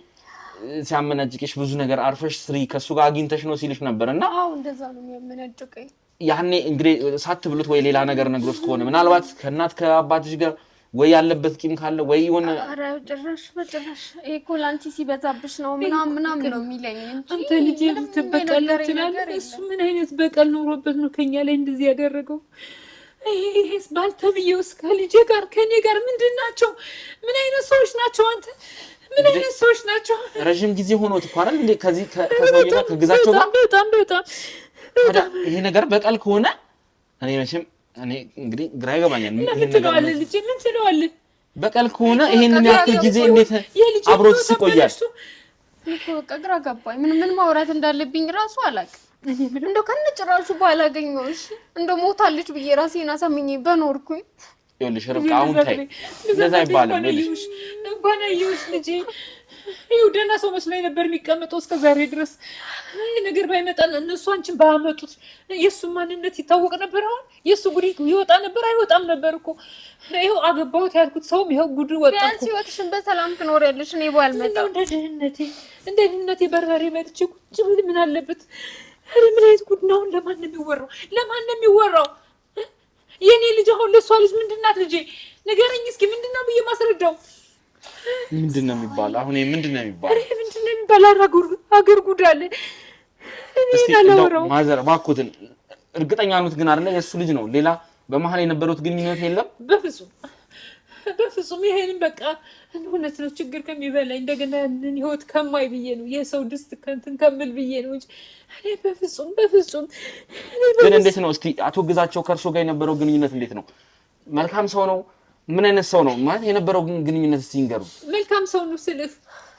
ሲያመነጭቅሽ ብዙ ነገር አርፈሽ ስሪ ከሱ ጋር አግኝተሽ ነው ሲልሽ ነበርና አዎ እንደዛ ነው የሚያመነጭቀኝ ያኔ እንግዲህ ሳትብሉት ወይ ሌላ ነገር ነግሮት ከሆነ ምናልባት ከእናት ከአባትሽ ጋር ወይ ያለበት ቂም ካለ ወይ የሆነ ኧረ ጭራሽ በጭራሽ እኮ ላንቺ ሲበዛብሽ ነው ምናምን ነው የሚለኝ እንጂ አንተ ልጅ ልትበቀል ትላለህ እሱ ምን አይነት በቀል ኖሮበት ነው ከኛ ላይ እንደዚህ ያደረገው ይሄስ ባልተብዬውስ ከልጄ ጋር ከኔ ጋር ምንድን ናቸው? ምን አይነት ሰዎች ናቸው? አንተ ምን አይነት ሰዎች ናቸው? ረጅም ጊዜ ሆኖት እኮ አይደል እንዴ ከዚህ ከሰውዬና ከግዛቸው ጋር በጣም ታዲያ ይሄ ነገር በቀል ከሆነ እኔ መቼም እኔ እንግዲህ ግራ ይገባኛል። ምን ትለዋለህ ልጄ? ምን ትለዋለህ? በቀል ከሆነ ይሄንን ያክል ጊዜ እንዴት አብሮት ይቆያል? በቃ ግራ ገባኝ። ምን ማውራት እንዳለብኝ ራሱ አላውቅም። እንደው ከነጭራሹ ባላገኘሁሽ እንደው ሞታለች ብዬ ራሴን አሳምኜ በኖርኩኝ። ይኸውልሽ ርብቃ አሁን ታይ እንደዛ አይባልም። ይኸውልሽ እንኳን አየሁሽ ልጄ ይኸው ደህና ሰው መስሎኝ ነበር የሚቀመጠው እስከ ዛሬ ድረስ። ይሄ ነገር ባይመጣ እነሱ አንቺን ባያመጡት የእሱ ማንነት ይታወቅ ነበር። አሁን የእሱ ጉድ ይወጣ ነበር አይወጣም ነበር እኮ። ይኸው አገባሁት ያልኩት ሰውም ይኸው ጉድ ወጣ እኮ። ቢያንስ ህይወትሽን በሰላም ትኖሪያለሽ። እኔ ባልመጣም እንደ ድህነቴ በርበሬ መጥቼ ቁጭ ብል ምን አለበት? ኧረ ምን አይነት ጉድ ነው? ለማን ነው የሚወራው? ለማን ነው የሚወራው? የኔ ልጅ አሁን ለሷ ልጅ ምንድን ናት? ልጄ ንገረኝ እስኪ ምንድን ነው ብዬ ማስረዳው? ምንድን ነው የሚባለው? አሁን ምንድን ነው የሚባለው? አረ ምንድን ነው የሚባለው? አገር ጉድ አለ። እስቲ እንደው ማዘር እባክዎትን እርግጠኛ ነዎት ግን አይደለ የእሱ ልጅ ነው? ሌላ በመሀል የነበሩት ግንኙነት የለም? በፍጹም ይሄንን በቃ እውነት ነው። ችግር ከሚበላኝ እንደገና ህይወት ከማይ ብዬ ነው የሰው ድስት ከንትን ከምል ብዬ ነው እንጂ እኔ በፍጹም ግን እንዴት ነው እስቲ አቶ ግዛቸው ከእርሶ ጋር የነበረው ግንኙነት እንዴት ነው? መልካም ሰው ነው? ምን አይነት ሰው ነው ማለት የነበረው ግንኙነት እስቲ ይንገሩ። መልካም ሰው ነው ስልህ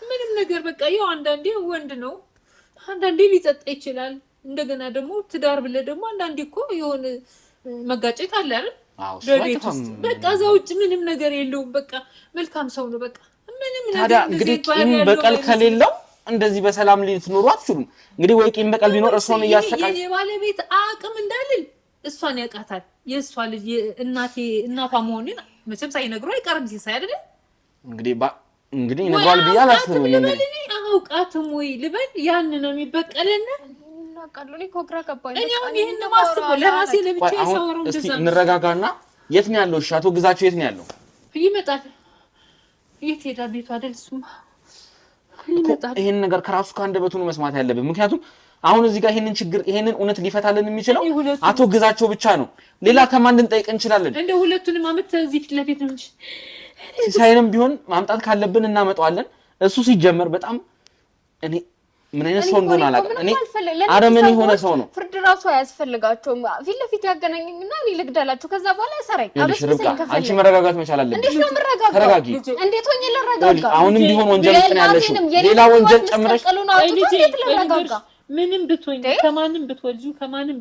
ምንም ነገር በቃ ያው አንዳንዴ ወንድ ነው፣ አንዳንዴ ሊጠጣ ይችላል። እንደገና ደግሞ ትዳር ብለህ ደግሞ አንዳንዴ እኮ የሆነ መጋጨት አለ አይደል? በቤት ውስጥ በቃ እዛ ውጭ ምንም ነገር የለውም። በቃ መልካም ሰው ነው። በቃ ምንም ነገር ታዲያ እንግዲህ ቂም በቀል ከሌለው እንደዚህ በሰላም ልትኖሩ አትችሉም። እንግዲህ ወይ ቂም በቀል ቢኖር እሷን እያሰቃየ የኔ ባለቤት አቅም እንዳልል እሷን ያውቃታል። የእሷ ልጅ እናቷ መሆኑን መቼም ሳይነግሩ አይቀርም። ሲሳይ አይደለ እንግዲህ ይነግሯል ብዬ አላስብም። አውቃትም ወይ ልበል ያን ነው የሚበቀልና እናቃሉኝ ኮግራ ገባኝ። እኔ አሁን ይሄን ማስበው ለራሴ ለብቻ የሳወራው እንደዛ። እስቲ እንረጋጋና የት ነው ያለው? እሺ አቶ ግዛቸው የት ነው ያለው? ይመጣል። የት ሄዳ? ቤቱ አይደል? እሱማ ይመጣል። ይሄን ነገር ከራሱ ከአንደበቱ ነው መስማት ያለብን። ምክንያቱም አሁን እዚህ ጋር ይሄንን እውነት ሊፈታልን የሚችለው አቶ ግዛቸው ብቻ ነው። ሌላ ከማን ልንጠይቅ እንችላለን? እንደ ሁለቱንም አመት እዚህ ፊት ለፊት ነው እንጂ ሲሳይንም ቢሆን ማምጣት ካለብን እናመጣዋለን። እሱ ሲጀመር በጣም እኔ ምን አይነት ሰው እንደሆነ አላውቅም። እኔ አረመኔ የሆነ ሰው ነው። ፍርድ ራሱ አያስፈልጋቸውም። ፊት ለፊት ያገናኘኝና እኔ ልግደላቸው፣ ከዛ በኋላ ያሰራኝ። አንቺ መረጋጋት መቻል አለብሽ። እንዴት ነው መረጋጋት? ተረጋጊ። እንዴት ሆኜ ልረጋጋ? አሁንም ቢሆን ወንጀል ውስጥ ነው ያለሽው። ሌላ ወንጀል ጨምረሽ ምንም ብትሆኝ ከማንም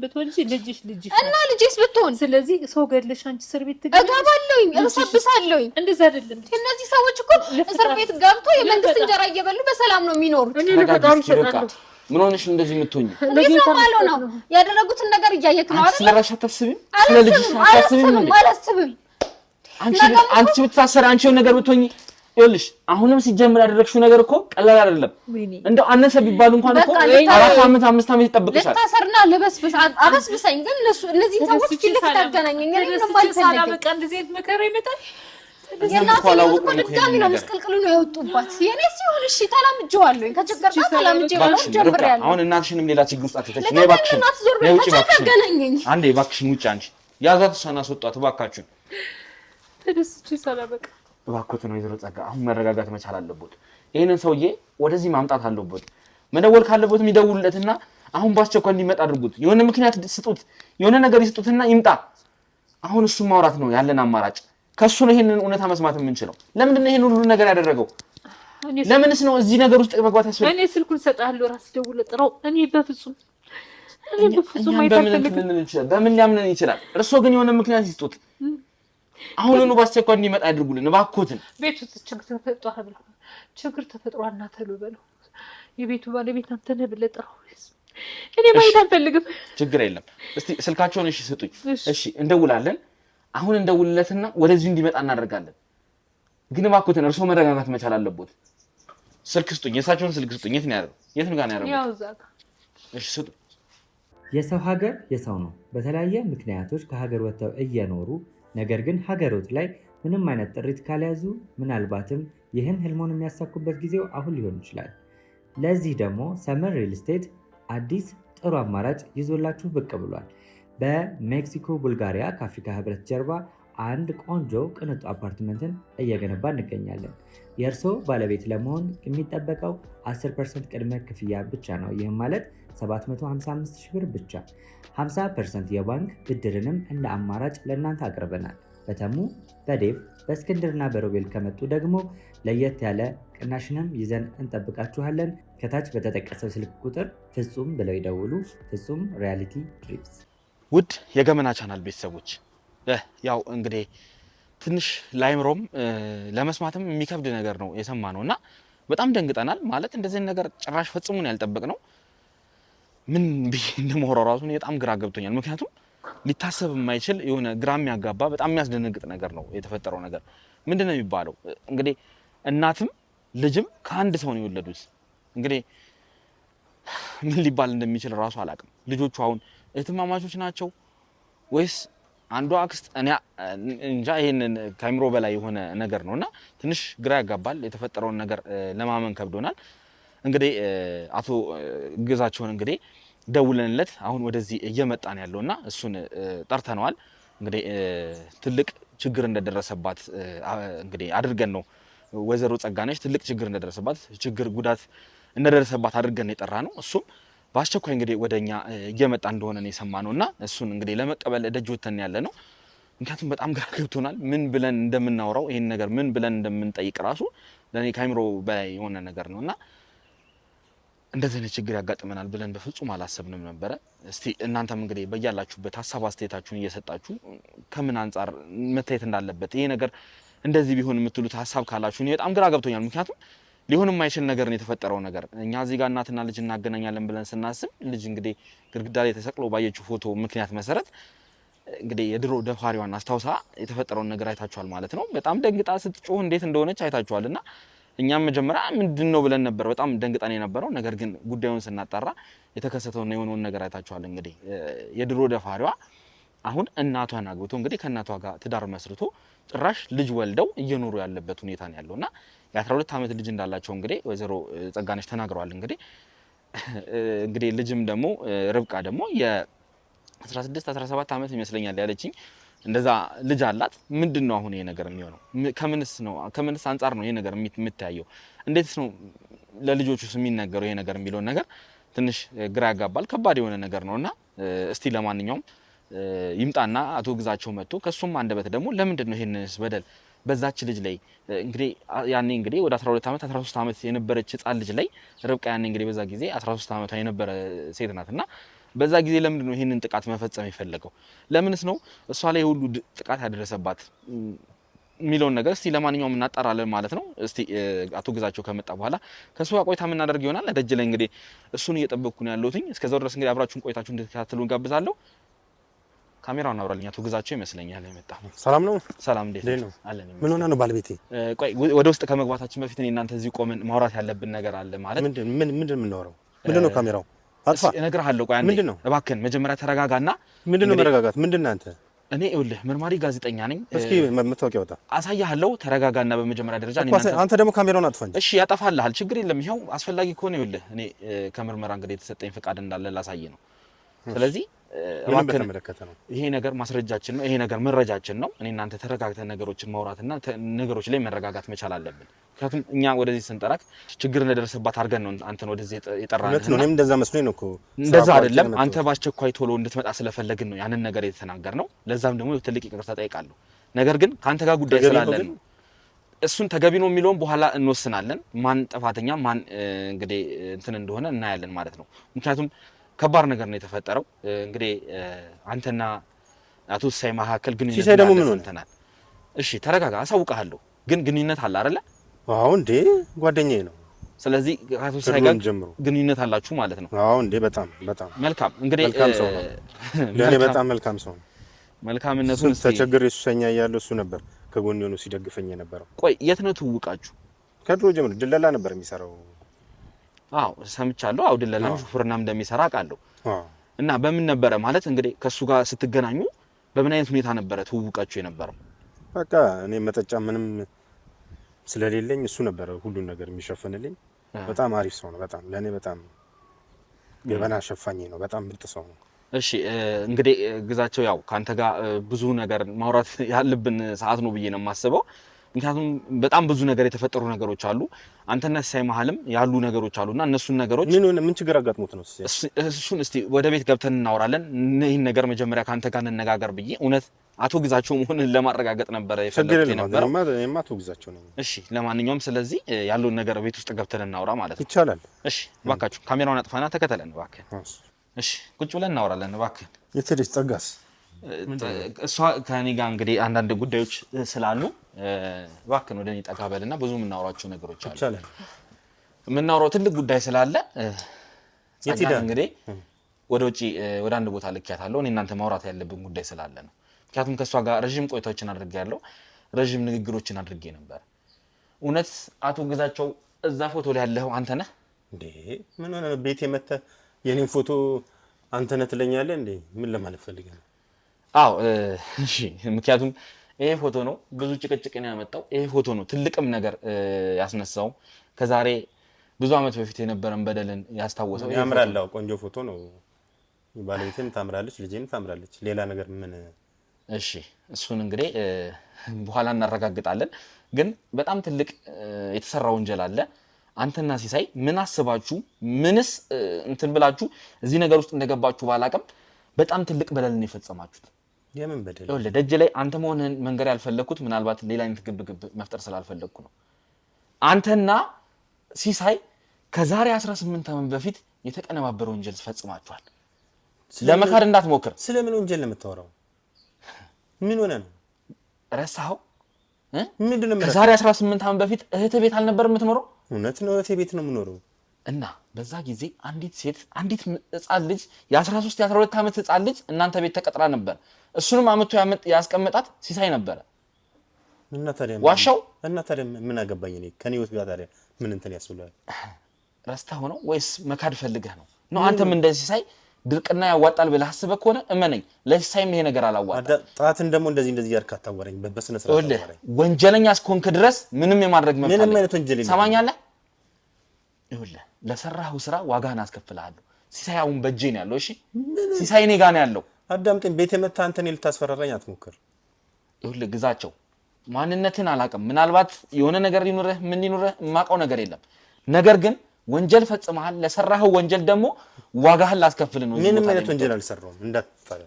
ብትወልጂ ልጅሽ እና ልጅስ ብትሆን፣ ስለዚህ ሰው ገድለሽ አንቺ እስር ቤት ትገባለሽ። እገባለሁኝ፣ እርሳብሳለሁኝ። እንደዛ አይደለም። እነዚህ ሰዎች እኮ እስር ቤት ገብቶ የመንግስት እንጀራ እየበሉ በሰላም ነው የሚኖሩት። እኔ ለፈጣሪ እሰጣለሁ። ምን ሆነሽ እንደዚህ የምትሆኝ? እንዴት ነው ማለት ነው? ያደረጉትን ነገር እያየክ ነው አይደል? ስለራስሽ አታስቢም? ስለልጅሽ አታስቢም? አላስብም። አንቺ ብትታሰሪ አንቺ የሆነ ነገር ብትሆኝ ይኸውልሽ አሁንም ሲጀምር ያደረግሽው ነገር እኮ ቀላል አይደለም። እንደው አነሰ ቢባል እንኳን እኮ 4 ዓመት 5 ዓመት ይጠብቅሻል። ልታሰርና አበስብሰኝ ግን እነዚህ ሰዎች ፊት ለፊት አገናኘኝ። በቃ እንደዚህ አይነት መከራ ይመጣል። የእናቴ እኮ ድጋሚ ነው መስቀልቅሉ ነው የወጡባት። የኔ ሲሆን እሺ ተላምጄዋለሁ። ከችግር ጋር ተላምጄ ነው ጀምሬያለሁ። አሁን እናትሽንም ሌላ ችግር ውስጥ አትተሽ ነው። እባክሽን ውጪ፣ እባክሽን አንዴ እባክሽን ውጪ። አንቺ ያዛት እሷን አስወጧት እባካችሁን። ተደስቼ ሳላበቃ እባክዎትን ወይዘሮ ጸጋ አሁን መረጋጋት መቻል አለበት። ይሄንን ሰውዬ ወደዚህ ማምጣት አለበት። መደወል ካለበት የሚደውልለትና አሁን በአስቸኳይ እንዲመጣ አድርጉት። የሆነ ምክንያት ስጡት፣ የሆነ ነገር ይስጡትና ይምጣ። አሁን እሱን ማውራት ነው ያለን አማራጭ። ከሱ ነው ይሄንን እውነታ መስማት የምንችለው። ለምንድን ነው ይሄን ሁሉ ነገር ያደረገው? ለምንስ ነው እዚህ ነገር ውስጥ መግባት ያስፈልግ? እኔ ስልኩን ሰጣለሁ፣ ራስ ደውለህ ጥራው። እኔ በፍጹም በምን ሊያምነን ይችላል? እርሶ ግን የሆነ ምክንያት ይስጡት። አሁኑኑ በአስቸኳይ እንዲመጣ ያድርጉልን እባክዎትን። ቤቱ ችግር ተፈጥሯል እና ተሉ በለው። የቤቱ ባለቤት አንተ ነህ ብለህ ጥራው። እኔ ማየት አልፈልግም። ችግር የለም። እስቲ ስልካቸውን እሺ ስጡኝ። እሺ እንደውላለን። አሁን እንደውልለትና ወደዚህ እንዲመጣ እናደርጋለን። ግን እባክዎትን እርሶ መረጋጋት መቻል አለበት። ስልክ ስጡኝ፣ የእሳቸውን ስልክ ስጡኝ። የት ነው ያለው? የት ነው ጋር ነው ያለው? ያው እዛ ጋር። እሺ ስጡ። የሰው ሀገር የሰው ነው። በተለያየ ምክንያቶች ከሀገር ወጥተው እየኖሩ ነገር ግን ሀገሮት ላይ ምንም አይነት ጥሪት ካልያዙ ምናልባትም ይህን ህልሞን የሚያሳኩበት ጊዜው አሁን ሊሆን ይችላል። ለዚህ ደግሞ ሰመር ሪል ስቴት አዲስ ጥሩ አማራጭ ይዞላችሁ ብቅ ብሏል። በሜክሲኮ ቡልጋሪያ ከአፍሪካ ህብረት ጀርባ አንድ ቆንጆ ቅንጡ አፓርትመንትን እየገነባ እንገኛለን። የእርስዎ ባለቤት ለመሆን የሚጠበቀው 10% ቅድመ ክፍያ ብቻ ነው። ይህም ማለት 755,000 ብር ብቻ። 50% የባንክ ብድርንም እንደ አማራጭ ለእናንተ አቅርበናል። በተሙ፣ በዴቭ፣ በእስክንድርና በሮቤል ከመጡ ደግሞ ለየት ያለ ቅናሽንም ይዘን እንጠብቃችኋለን። ከታች በተጠቀሰው ስልክ ቁጥር ፍጹም ብለው ይደውሉ። ፍጹም ሪያሊቲ ድሪምስ። ውድ የገመና ቻናል ቤተሰቦች ያው እንግዲህ ትንሽ ላይምሮም ለመስማትም የሚከብድ ነገር ነው የሰማነው እና በጣም ደንግጠናል። ማለት እንደዚህ ነገር ጭራሽ ፈጽሞን ያልጠበቅነው ምን ብዬ እንደማወራው ራሱ በጣም ግራ ገብቶኛል። ምክንያቱም ሊታሰብ የማይችል የሆነ ግራ የሚያጋባ በጣም የሚያስደነግጥ ነገር ነው የተፈጠረው ነገር። ምንድነው የሚባለው እንግዲህ እናትም ልጅም ከአንድ ሰው ነው የወለዱት። እንግዲህ ምን ሊባል እንደሚችል ራሱ አላውቅም። ልጆቹ አሁን እህትማማቾች ናቸው ወይስ አንዷ አክስት? እኔ እንጃ። ይሄንን ከአይምሮ በላይ የሆነ ነገር ነውና ትንሽ ግራ ያጋባል። የተፈጠረውን ነገር ለማመን ከብዶናል። እንግዲህ አቶ ግዛቸውን እንግዲህ ደውለንለት አሁን ወደዚህ እየመጣን ያለውና እሱን ጠርተነዋል። እንግዲህ ትልቅ ችግር እንደደረሰባት እንግዲህ አድርገን ነው ወይዘሮ ጸጋነሽ ትልቅ ችግር እንደደረሰባት ጉዳት እንደደረሰባት አድርገን የጠራ ነው። እሱም በአስቸኳይ እንግዲህ ወደኛ እየመጣ እንደሆነ ነው የሰማነውና እሱን እንግዲህ ለመቀበል ደጅ ወተን ያለ ነው። ምክንያቱም በጣም ግራ ገብቶናል። ምን ብለን እንደምናወራው ይሄን ነገር ምን ብለን እንደምንጠይቅ ራሱ ለኔ ካይምሮ በላይ የሆነ ነገር ነውና እንደዚህ አይነት ችግር ያጋጥመናል ብለን በፍጹም አላሰብንም ነበረ። እስቲ እናንተም እንግዲህ በያላችሁበት ሀሳብ አስተያየታችሁን እየሰጣችሁ ከምን አንፃር መታየት እንዳለበት ይሄ ነገር እንደዚህ ቢሆን የምትሉት ሀሳብ ካላችሁ እኔ በጣም ግራ ገብቶኛል። ምክንያቱም ሊሆን የማይችል ነገር ነው የተፈጠረው ነገር። እኛ እዚህ ጋር እናትና ልጅ እናገናኛለን ብለን ስናስብ ልጅ እንግዲህ ግድግዳ ላይ ተሰቅሎ ባየችው ፎቶ ምክንያት መሰረት እንግዲህ የድሮ ደፋሪዋን አስታውሳ የተፈጠረውን ነገር አይታችኋል ማለት ነው። በጣም ደንግጣ ስትጮህ እንዴት እንደሆነች አይታችኋልና እኛም መጀመሪያ ምንድነው ብለን ነበር በጣም ደንግጠን የነበረው። ነገር ግን ጉዳዩን ስናጣራ የተከሰተውን የሆነውን ነገር አይታችኋል። እንግዲህ የድሮ ደፋሪዋ አሁን እናቷን አግብቶ እንግዲህ ከእናቷ ጋር ትዳር መስርቶ ጭራሽ ልጅ ወልደው እየኖሩ ያለበት ሁኔታ ነው ያለውና የ12 ዓመት ልጅ እንዳላቸው እንግዲህ ወይዘሮ ጸጋነሽ ተናግረዋል። እንግዲህ ልጅም ደግሞ ርብቃ ደግሞ የ16 17 ዓመት ይመስለኛል ያለችኝ እንደዛ ልጅ አላት። ምንድነው አሁን ይሄ ነገር የሚሆነው? ከምንስ አንፃር ነው ይሄ ነገር የምታየው? እንዴትስ ነው ለልጆቹስ የሚነገረው ይሄ ነገር የሚለው ነገር ትንሽ ግራ ያጋባል። ከባድ የሆነ ነገር ነውና እስቲ ለማንኛውም ይምጣና አቶ ግዛቸው መጥቶ ከሱም አንደበት ደግሞ ለምንድን ነው ይሄንስ በደል በዛች ልጅ ላይ እንግዲህ ያኔ እንግዲህ ወደ 12 ዓመት 13 ዓመት የነበረች ህፃን ልጅ ላይ ርብቃ ያኔ እንግዲህ በዛ ጊዜ 13 ዓመቷ የነበረ ሴት ናትና በዛ ጊዜ ለምንድን ነው ይሄንን ጥቃት መፈጸም የፈለገው? ለምንስ ነው እሷ ላይ ሁሉ ጥቃት ያደረሰባት የሚለውን ነገር እስቲ ለማንኛውም እናጣራለን ማለት ነው። እስቲ አቶ ግዛቸው ከመጣ በኋላ ከሱ ጋር ቆይታ የምናደርግ ይሆናል። ደጅ ላይ እንግዲህ እሱን እየጠበቅኩ ነው ያለሁት። እስከዛው ድረስ እንግዲህ አብራችሁን ቆይታችሁ እንድትከታተሉ እንጋብዛለሁ። ካሜራውን አብራልኝ። አቶ ግዛቸው ይመስለኛል የመጣው። ሰላም ነው? ሰላም እንዴት ነው? አለን። ምን ሆነ ነው ባለቤቴ? ቆይ ወደ ውስጥ ከመግባታችን በፊት እኔ እናንተ እዚህ ቆመን ማውራት ያለብን ነገር አለ ማለት ምንድን የምናወራው? ምንድን ነው ካሜራው? አጥፋ እነግርሃለሁ። ቆይ አንዴ እባክህን መጀመሪያ ተረጋጋና። ምንድን ነው መረጋጋት? ምንድን ነህ አንተ? እኔ ይኸውልህ መርማሪ ጋዜጠኛ ነኝ። እስኪ መታወቂያ ወጣ አሳያለሁ። ተረጋጋና በመጀመሪያ ደረጃ አንተ ደግሞ ካሜራውን አጥፋ እንጂ። እሺ ያጠፋልሃል፣ ችግር የለም። ይኸው አስፈላጊ ከሆነ ይኸውልህ እኔ ከምርመራ እንግዲህ የተሰጠኝ ፍቃድ እንዳለ ላሳይ ነው። ስለዚህ ይሄ ነገር ማስረጃችን ነው። ይሄ ነገር መረጃችን ነው። እኔ እናንተ ተረጋግተን ነገሮችን ማውራትና ነገሮች ላይ መረጋጋት መቻል አለብን። ምክንያቱም እኛ ወደዚህ ስንጠራክ ችግር እንደደረሰባት አድርገን ነው አንተን ወደዚህ የጠራነው። እኔም እንደዛ መስሎኝ ነው እኮ። እንደዛ አይደለም። አንተ በአስቸኳይ ቶሎ እንድትመጣ ስለፈለግን ነው ያንን ነገር የተናገርነው። ለዛም ደግሞ ትልቅ ይቅርታ ጠይቃለሁ። ነገር ግን ካንተ ጋር ጉዳይ ስላለን ነው። እሱን ተገቢ ነው የሚለውን በኋላ እንወስናለን። ማን ጥፋተኛ ማን እንግዲህ እንትን እንደሆነ እናያለን ማለት ነው። ምክንያቱም ከባድ ነገር ነው የተፈጠረው። እንግዲህ አንተና አቶ ሲሳይ መካከል ግንኙነት ሲሳይ ደግሞ ምን ሆነናል? እሺ ተረጋጋ፣ አሳውቃለሁ። ግን ግንኙነት አለ አይደለ? አዎ እንዴ ጓደኛዬ ነው። ስለዚህ አቶ ሲሳይ ጋር ግንኙነት አላችሁ ማለት ነው? አዎ እንዴ በጣም መልካም። እንግዲህ መልካም ሰው ነው ለኔ፣ በጣም መልካም ሰው ነው። መልካምነቱን ተቸግሬ ሱሰኛ እያለሁ እሱ ነበር ከጎን ሆኖ ሲደግፈኝ የነበረው። ቆይ የት ነው ትውውቃችሁ? ከድሮ ጀምሮ ድለላ ነበር የሚሰራው። አዎ ሰምቻለሁ። አው ድለላም ሹፍርናም እንደሚሰራ አውቃለሁ። እና በምን ነበረ ማለት እንግዲህ ከሱ ጋር ስትገናኙ በምን አይነት ሁኔታ ነበረ ትውውቃችሁ የነበረው? በቃ እኔ መጠጫ ምንም ስለሌለኝ እሱ ነበረ ሁሉን ነገር የሚሸፍንልኝ። በጣም አሪፍ ሰው ነው። በጣም ለኔ በጣም ገበና ሸፋኝ ነው። በጣም ምርጥ ሰው ነው። እሺ እንግዲህ ግዛቸው ያው ካንተ ጋር ብዙ ነገር ማውራት ያለብን ሰዓት ነው ብዬ ነው የማስበው። ምክንያቱም በጣም ብዙ ነገር የተፈጠሩ ነገሮች አሉ። አንተና ሲሳይ መሀልም ያሉ ነገሮች አሉና እነሱን ነገሮች ምን ችግር አጋጥሞት ነው? እሱን እስቲ ወደ ቤት ገብተን እናወራለን። ይህን ነገር መጀመሪያ ካንተ ጋር እንነጋገር ብዬ እውነት አቶ ግዛቸው መሆኑን ለማረጋገጥ ነበር የፈለኩት የነበረው። አቶ ግዛቸው ነኝ። እሺ ለማንኛውም ስለዚህ ያለውን ነገር ቤት ውስጥ ገብተን እናወራ ማለት ነው። ይቻላል። እሺ እባካችሁ ካሜራውን አጥፋና ተከተለን እባክህ። እሺ ቁጭ ብለን እናወራለን እባክህ። የትልጅ ጸጋስ እሷ ከኔ ጋር እንግዲህ አንዳንድ ጉዳዮች ስላሉ እባክህን ወደ እኔ ጠጋ በልና ብዙ የምናወራቸው ነገሮች አሉ። ይቻላል። የምናወራው ትልቅ ጉዳይ ስላለ ጸጋ እንግዲህ ወደ ውጪ ወደ አንድ ቦታ ልኪያታለሁ። እኔ እናንተ ማውራት ያለብን ጉዳይ ስላለ ነው። ምክንያቱም ከሷ ጋር ረጅም ቆይታዎችን አድርጌያለሁ። ረጅም ንግግሮችን አድርጌ ነበር። እውነት አቶ ግዛቸው እዛ ፎቶ ላይ ያለው አንተ ነህ እንዴ? ምን ሆነ ነው ቤት የመጣ የኔን ፎቶ አንተ ነህ ትለኛለህ እንዴ? ምን ለማለት ፈልገህ ነው? አዎ እሺ፣ ምክንያቱም ይሄ ፎቶ ነው ብዙ ጭቅጭቅ ነው ያመጣው። ይሄ ፎቶ ነው ትልቅም ነገር ያስነሳው። ከዛሬ ብዙ አመት በፊት የነበረን በደልን ያስታወሰው። ያምራል። ቆንጆ ፎቶ ነው። ባለቤቴም ታምራለች፣ ልጄም ታምራለች። ሌላ ነገር ምን? እሺ እሱን እንግዲህ በኋላ እናረጋግጣለን። ግን በጣም ትልቅ የተሰራ ወንጀል አለ። አንተና ሲሳይ ምን አስባችሁ ምንስ እንትን ብላችሁ እዚህ ነገር ውስጥ እንደገባችሁ ባላቀም በጣም ትልቅ በደልን የፈጸማችሁት። የምን በደል? ይኸውልህ ደጅ ላይ አንተ መሆንህን መንገር ያልፈለኩት ምናልባት ሌላ አይነት ግብግብ መፍጠር ስላልፈለኩ ነው። አንተና ሲሳይ ከዛሬ 18 ዓመት በፊት የተቀነባበረ ወንጀል ፈጽማችኋል። ለመካድ እንዳትሞክር። ስለምን ወንጀል ነው የምታወራው? ምን ሆነ ነው? ረሳኸው? ምንድነው? ከዛሬ 18 ዓመት በፊት እህትህ ቤት አልነበር የምትኖረው? እውነት ነው፣ እህቴ ቤት ነው የምኖረው። እና በዛ ጊዜ አንዲት ህፃን ልጅ የ13 የ12 ዓመት ህፃን ልጅ እናንተ ቤት ተቀጥራ ነበር። እሱንም አመቱ ያስቀመጣት ሲሳይ ነበረ። እና ታዲያ ዋሻው እና ታዲያ ምን አገባኝ እኔ ከኔ ህይወት ጋር ታዲያ ምን እንትን ያስብላል? ረስተኸው ነው ወይስ መካድ ፈልገህ ነው? አንተም እንደ ሲሳይ ድርቅና ያዋጣል ብለህ አስበህ ከሆነ እመነኝ፣ ለሲሳይም ይሄ ነገር አላዋጣም። ጣትን ደግሞ እንደዚህ ያርካ ታወራኝ በስነ ስርዓት ታወራኝ። ወንጀለኛ እስከሆንክ ድረስ ምንም የማድረግ መብት አለ። ምንም አይነት ወንጀል የለም። ሰማኛለህ? ይኸውልህ ለሰራኸው ስራ ዋጋህን አስከፍልሃለሁ። ሲሳይ አሁን በእጄ ነው ያለው። እሺ ሲሳይ እኔ ጋር ነው ያለው። አዳምጠኝ። ቤት የመጣ አንተ እኔን ልታስፈራራኝ አትሞክር። ይኸውልህ ግዛቸው ማንነትን አላውቅም። ምናልባት የሆነ ነገር ሊኖርህ ምን ሊኖርህ የማውቀው ነገር የለም። ነገር ግን ወንጀል ፈጽመሃል። ለሰራኸው ወንጀል ደግሞ ዋጋህን ላስከፍል ነው። ምንም አይነት ወንጀል አልሰራሁም። እንዳትፈራ።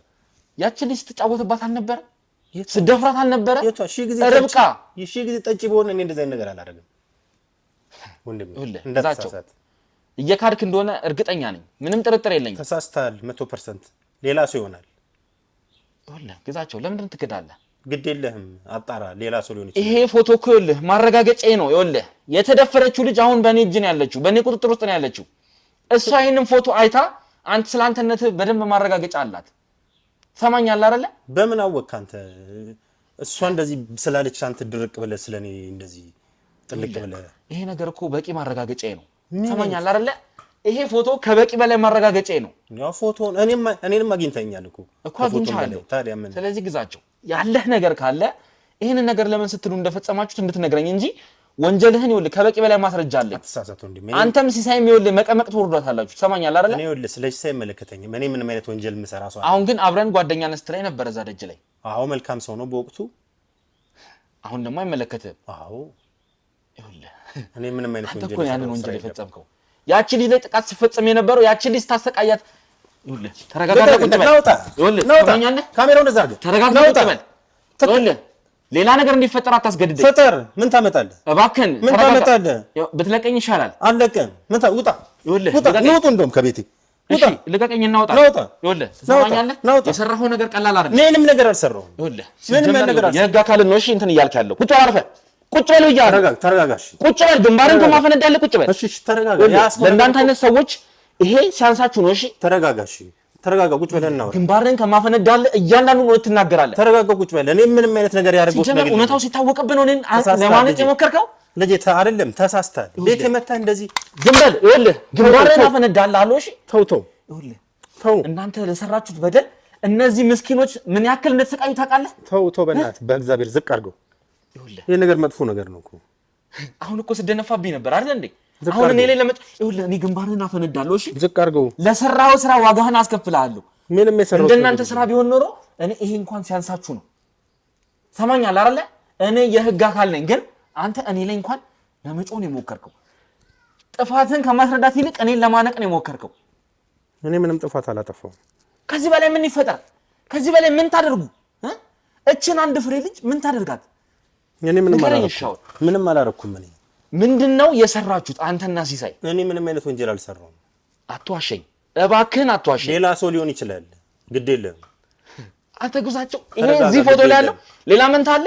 ያቺ ልጅ ስትጫወትባት አልነበረ? ስደፍራት አልነበረ? ርብቃ ሺህ ጊዜ ጠጪ በሆነ እኔ እንደዛ ነገር አላደርግም። ወንድም እንዳትሳሳት። እየካድክ እንደሆነ እርግጠኛ ነኝ። ምንም ጥርጥር የለኝም። ተሳስተሃል 100%። ሌላ ሰው ይሆናል። ግዛቸው ለምንድን ነው ትክዳለህ? ግድ የለህም አጣራ። ሌላ ሰው ሊሆን ይችላል። ይሄ ፎቶ እኮ ይኸውልህ ማረጋገጫዬ ነው። ይኸውልህ የተደፈረችው ልጅ አሁን በእኔ እጅ ነው ያለችው፣ በእኔ ቁጥጥር ውስጥ ነው ያለችው። እሷ ይሄንን ፎቶ አይታ አንተ ስላንተነትህ በደንብ ማረጋገጫ አላት። ሰማኛለህ አይደለ? በምን አወቅህ አንተ? እሷ እንደዚህ ስላለች አንተ ድርቅ ብለህ ስለኔ እንደዚህ ጥልቅ ብለህ? ይሄ ነገር እኮ በቂ ማረጋገጫዬ ነው። ሰማኛለህ አይደለ? ይሄ ፎቶ ከበቂ በላይ ማረጋገጫዬ ነው። ያው ፎቶውን እኔንም አግኝተኛል እኮ አግኝቻለሁ። ታዲያ ምን? ስለዚህ ግዛቸው ያለህ ነገር ካለ ይሄንን ነገር ለምን ስትሉ እንደፈጸማችሁት እንድትነግረኝ እንጂ ወንጀልህን ይኸውልህ ከበቂ በላይ ማስረጃ አለኝ። አትሳሳት ወንድሜ። አንተም ሲሳይም ይኸውልህ መቀመቅ ትወርዷታላችሁ። ሰማኛለህ አይደለ? እኔ ይኸውልህ ስለ ሲሳይ አይመለከተኝም። እኔ ምንም አይነት ወንጀል የምሰራ ሰው አሁን ግን አብረን ጓደኛ ነስት ላይ ነበር እዛ ደጅ ላይ። አዎ መልካም ሰው ነው በወቅቱ። አሁን ደግሞ አይመለከትህም። አዎ ይኸውልህ እኔ ምንም አይነት ወንጀል እኮ ያንን ወንጀል የፈጸምከው ያቺ ልጅ ላይ ጥቃት ሲፈጸም የነበረው ያቺ ልጅ ታሰቃያት። ይኸውልህ ተረጋጋ፣ ቁጭ በል። ይኸውልህ ሰማኛለህ? ካሜራውን እንደዛ አድርገህ ተረጋጋ፣ ቁጭ በል። ይኸውልህ ሌላ ነገር እንዲፈጠር አታስገድደኝ። ፍጠር። ምን ታመጣለህ? እባክህን ምን ታመጣለህ? ብትለቀኝ ይሻላል። አለቀም። ምን ውጣ። ይኸውልህ ውጡ እንደውም ከቤቴ ውጣ። ልቀቀኝ እና ውጣ። ይኸውልህ ሰማኛለህ? የሰራኸው ነገር ቀላል አይደለም። ምንም ነገር አልሰራሁም። ይኸውልህ ምንም ነገር አልሰራሁም። የህግ አካል ነው። እሺ እንትን እያልክ ያለው ቁጭ በል፣ አርፈህ ቁጭ በል ብያለሁ። ተረጋጋ። እሺ ቁጭ በል። ግንባርን ከማፈነዳለህ ቁጭ በል። እሺ ተረጋጋ። ለእንዳንተ አይነት ሰዎች ይሄ ሲያንሳችሁ ነው። እሺ ተረጋጋ። እሺ ተረጋጋ። ቁጭ በል እናወራ። ግንባርን ከማፈነዳለህ እያንዳንዱ ነው ትናገራለህ። ተረጋጋ። ቁጭ በል። እኔ ምንም አይነት ነገር ያደርገውት ነገር እውነታው ሲታወቅብህ ነው እኔን ለማለት የሞከርከው። ልጄ አይደለም ተሳስተሃል። ቤት የመታ እንደዚህ ዝም በል። ይኸውልህ ግንባርን አፈነዳልሃለሁ። እሺ ተው ይኸውልህ ተው። እናንተ ለሰራችሁት በደል እነዚህ ምስኪኖች ምን ያክል እንደተሰቃዩ ታውቃለህ? ተው በእናትህ በእግዚአብሔር ዝቅ አድርገው። ይሄ ነገር መጥፎ ነገር ነው እኮ። አሁን እኮ ስደነፋብኝ ነበር አይደል እንዴ? አሁን እኔ ላይ ይኸውልህ እኔ ግንባርህን አፈነዳለሁ። እሺ ዝቅ አድርገው። ለሰራው ስራ ዋጋህን አስከፍልሃለሁ። ምንም የሰራው እንደናንተ ስራ ቢሆን ኖሮ እኔ ይሄ እንኳን ሲያንሳችሁ ነው። ሰማኛል አይደለ? እኔ የህግ አካል ነኝ፣ ግን አንተ እኔ ላይ እንኳን ለመጮህ ነው የሞከርከው። ጥፋትን ከማስረዳት ይልቅ እኔን ለማነቅ ነው የሞከርከው። እኔ ምንም ጥፋት አላጠፋሁም። ከዚህ በላይ ምን ይፈጠር? ከዚህ በላይ ምን ታደርጉ? እችን አንድ ፍሬ ልጅ ምን ታደርጋት? እኔ ምንም አላረኩም። እኔ ምንድነው የሰራችሁት አንተና ሲሳይ? እኔ ምንም አይነት ወንጀል አልሰራሁም። አትዋሸኝ እባክህን፣ አትዋሸኝ። ሌላ ሰው ሊሆን ይችላል፣ ግድ የለም። አንተ ጉዛቸው ይሄ እዚህ ፎቶ ላይ ያለው ሌላ ምን ታለ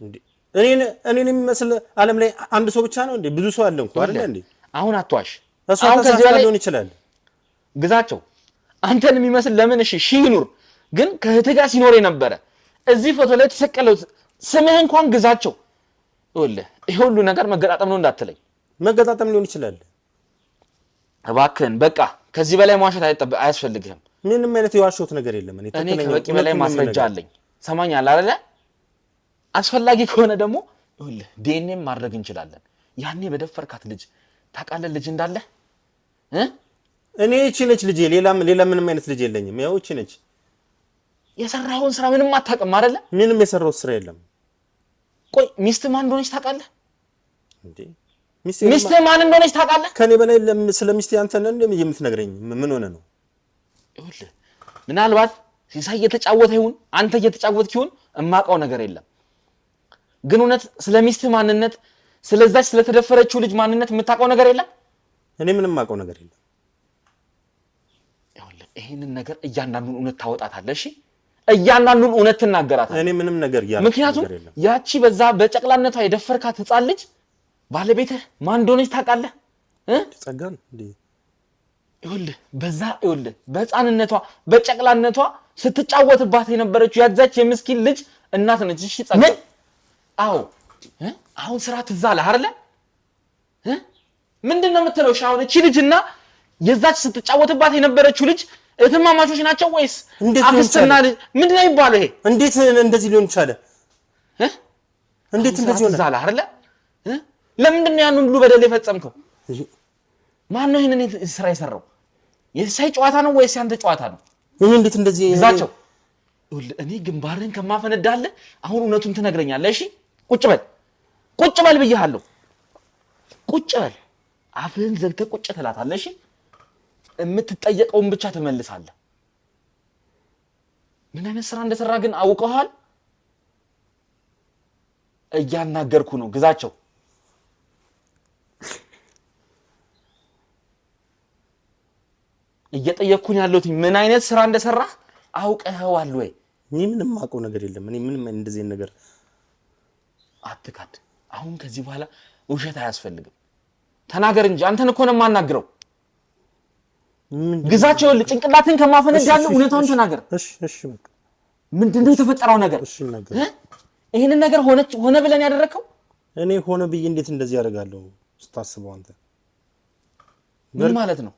እንዴ? እኔን የሚመስል ዓለም ላይ አንድ ሰው ብቻ ነው እንዴ? ብዙ ሰው አለ እንኳን አይደል እንዴ? አሁን አትዋሽ። አሁን ከዚህ በላይ ሊሆን ይችላል። ግዛቸው አንተን የሚመስል ለምን እሺ ሺህ ይኑር፣ ግን ከእህትህ ጋር ሲኖር የነበረ እዚህ ፎቶ ላይ ተሰቀለው ስምህ እንኳን ግዛቸው። ይኸውልህ ይሄ ሁሉ ነገር መገጣጠም ነው እንዳትለኝ። መገጣጠም ሊሆን ይችላል። እባክህን በቃ ከዚህ በላይ መዋሸት አያስፈልግህም። ምንም አይነት የዋሸሁት ነገር የለም። እኔ ከበቂ በላይ ማስረጃ አለኝ። ሰማኛል አይደለ? አስፈላጊ ከሆነ ደግሞ ይኸውልህ ዲኤንኤም ማድረግ እንችላለን። ያኔ በደፈርካት ልጅ ታውቃለህ ልጅ እንዳለ እኔ እቺ ነች ልጄ። ሌላ ምንም አይነት ልጅ የለኝም። ያው እቺ ነች። የሰራኸውን ስራ ምንም አታውቅም አይደለ? ምንም የሰራሁት ስራ የለም። ቆይ ሚስት ማን እንደሆነች ታውቃለህ እንዴ? ሚስት ማን እንደሆነች ታውቃለህ? ከኔ በላይ ስለ ሚስት አንተ ነህ እንዴ የምትነግረኝ? ምን ሆነ ነው? ይኸውልህ ምናልባት ሲሳይ እየተጫወተ ይሁን አንተ እየተጫወትክ ይሁን እማውቀው ነገር የለም። ግን እውነት ስለ ሚስት ማንነት ስለዛች ስለተደፈረችው ልጅ ማንነት የምታውቀው ነገር የለም? እኔ ምንም የማውቀው ነገር የለም። ይኸውልህ ይሄንን ነገር እያንዳንዱን እውነት ታወጣታለህ። እሺ እያንዳንዱን እውነት ትናገራታለህ። እኔ ምንም ነገር ያለው ምክንያቱም ያቺ በዛ በጨቅላነቷ የደፈርካት ህፃን ልጅ ባለቤትህ ማን እንደሆነች ታውቃለህ? ጸጋን እንዴ? ይኸውልህ በህፃንነቷ በጨቅላነቷ ስትጫወትባት የነበረችው ያዛች የምስኪን ልጅ እናት ነች። እሺ ጸጋ አዎ አሁን ስራ ትዝ አለህ አይደለ? ምንድን ነው የምትለው? እሺ አሁን እቺ ልጅና የዛች ስትጫወትባት የነበረችው ልጅ እህትማማቾች ናቸው ወይስ አክስትና ልጅ? ምንድን ነው የሚባለው ይሄ? እንዴት እንደዚህ ሊሆን ይችላል? እንዴት እንደዚህ ሆነ? ትዝ አለህ አይደለ? ለምንድን ነው ያን ሁሉ በደል የፈጸምከው? ማን ነው ይሄንን ስራ የሰራው? የሲሳይ ጨዋታ ነው ወይስ ያንተ ጨዋታ ነው? እኔ እንዴት እንደዚህ ግዛቸው እኔ ግንባርን ከማፈነዳለህ አሁን እውነቱን ትነግረኛለህ። እሺ ቁጭ በል ብዬሃለሁ። ቁጭ በል አፍህን ዘግተህ ቁጭ ትላታለህ። እሺ የምትጠየቀውን ብቻ ትመልሳለህ። ምን አይነት ስራ እንደሰራ ግን አውቀዋል? እያናገርኩ ነው ግዛቸው። እየጠየቅኩኝ ያለሁት ምን አይነት ስራ እንደሰራ አውቀኸዋል ወይ? እኔ ምንም አውቀው ነገር የለም። እኔ ምንም እንደዚህ ነገር አትካድ። አሁን ከዚህ በኋላ ውሸት አያስፈልግም። ተናገር እንጂ አንተን እኮ ነው የማናግረው። ግዛቸው ጭንቅላትን ከማፈነድ ያለው እውነታውን ተናገር። እሺ በቃ ምንድነው የተፈጠረው ነገር? እሺ ነገር ይሄንን ነገር ሆነ ብለን ያደረከው? እኔ ሆነ ብዬ እንዴት እንደዚህ ያደርጋለሁ ስታስበው አንተ? ምን ማለት ነው?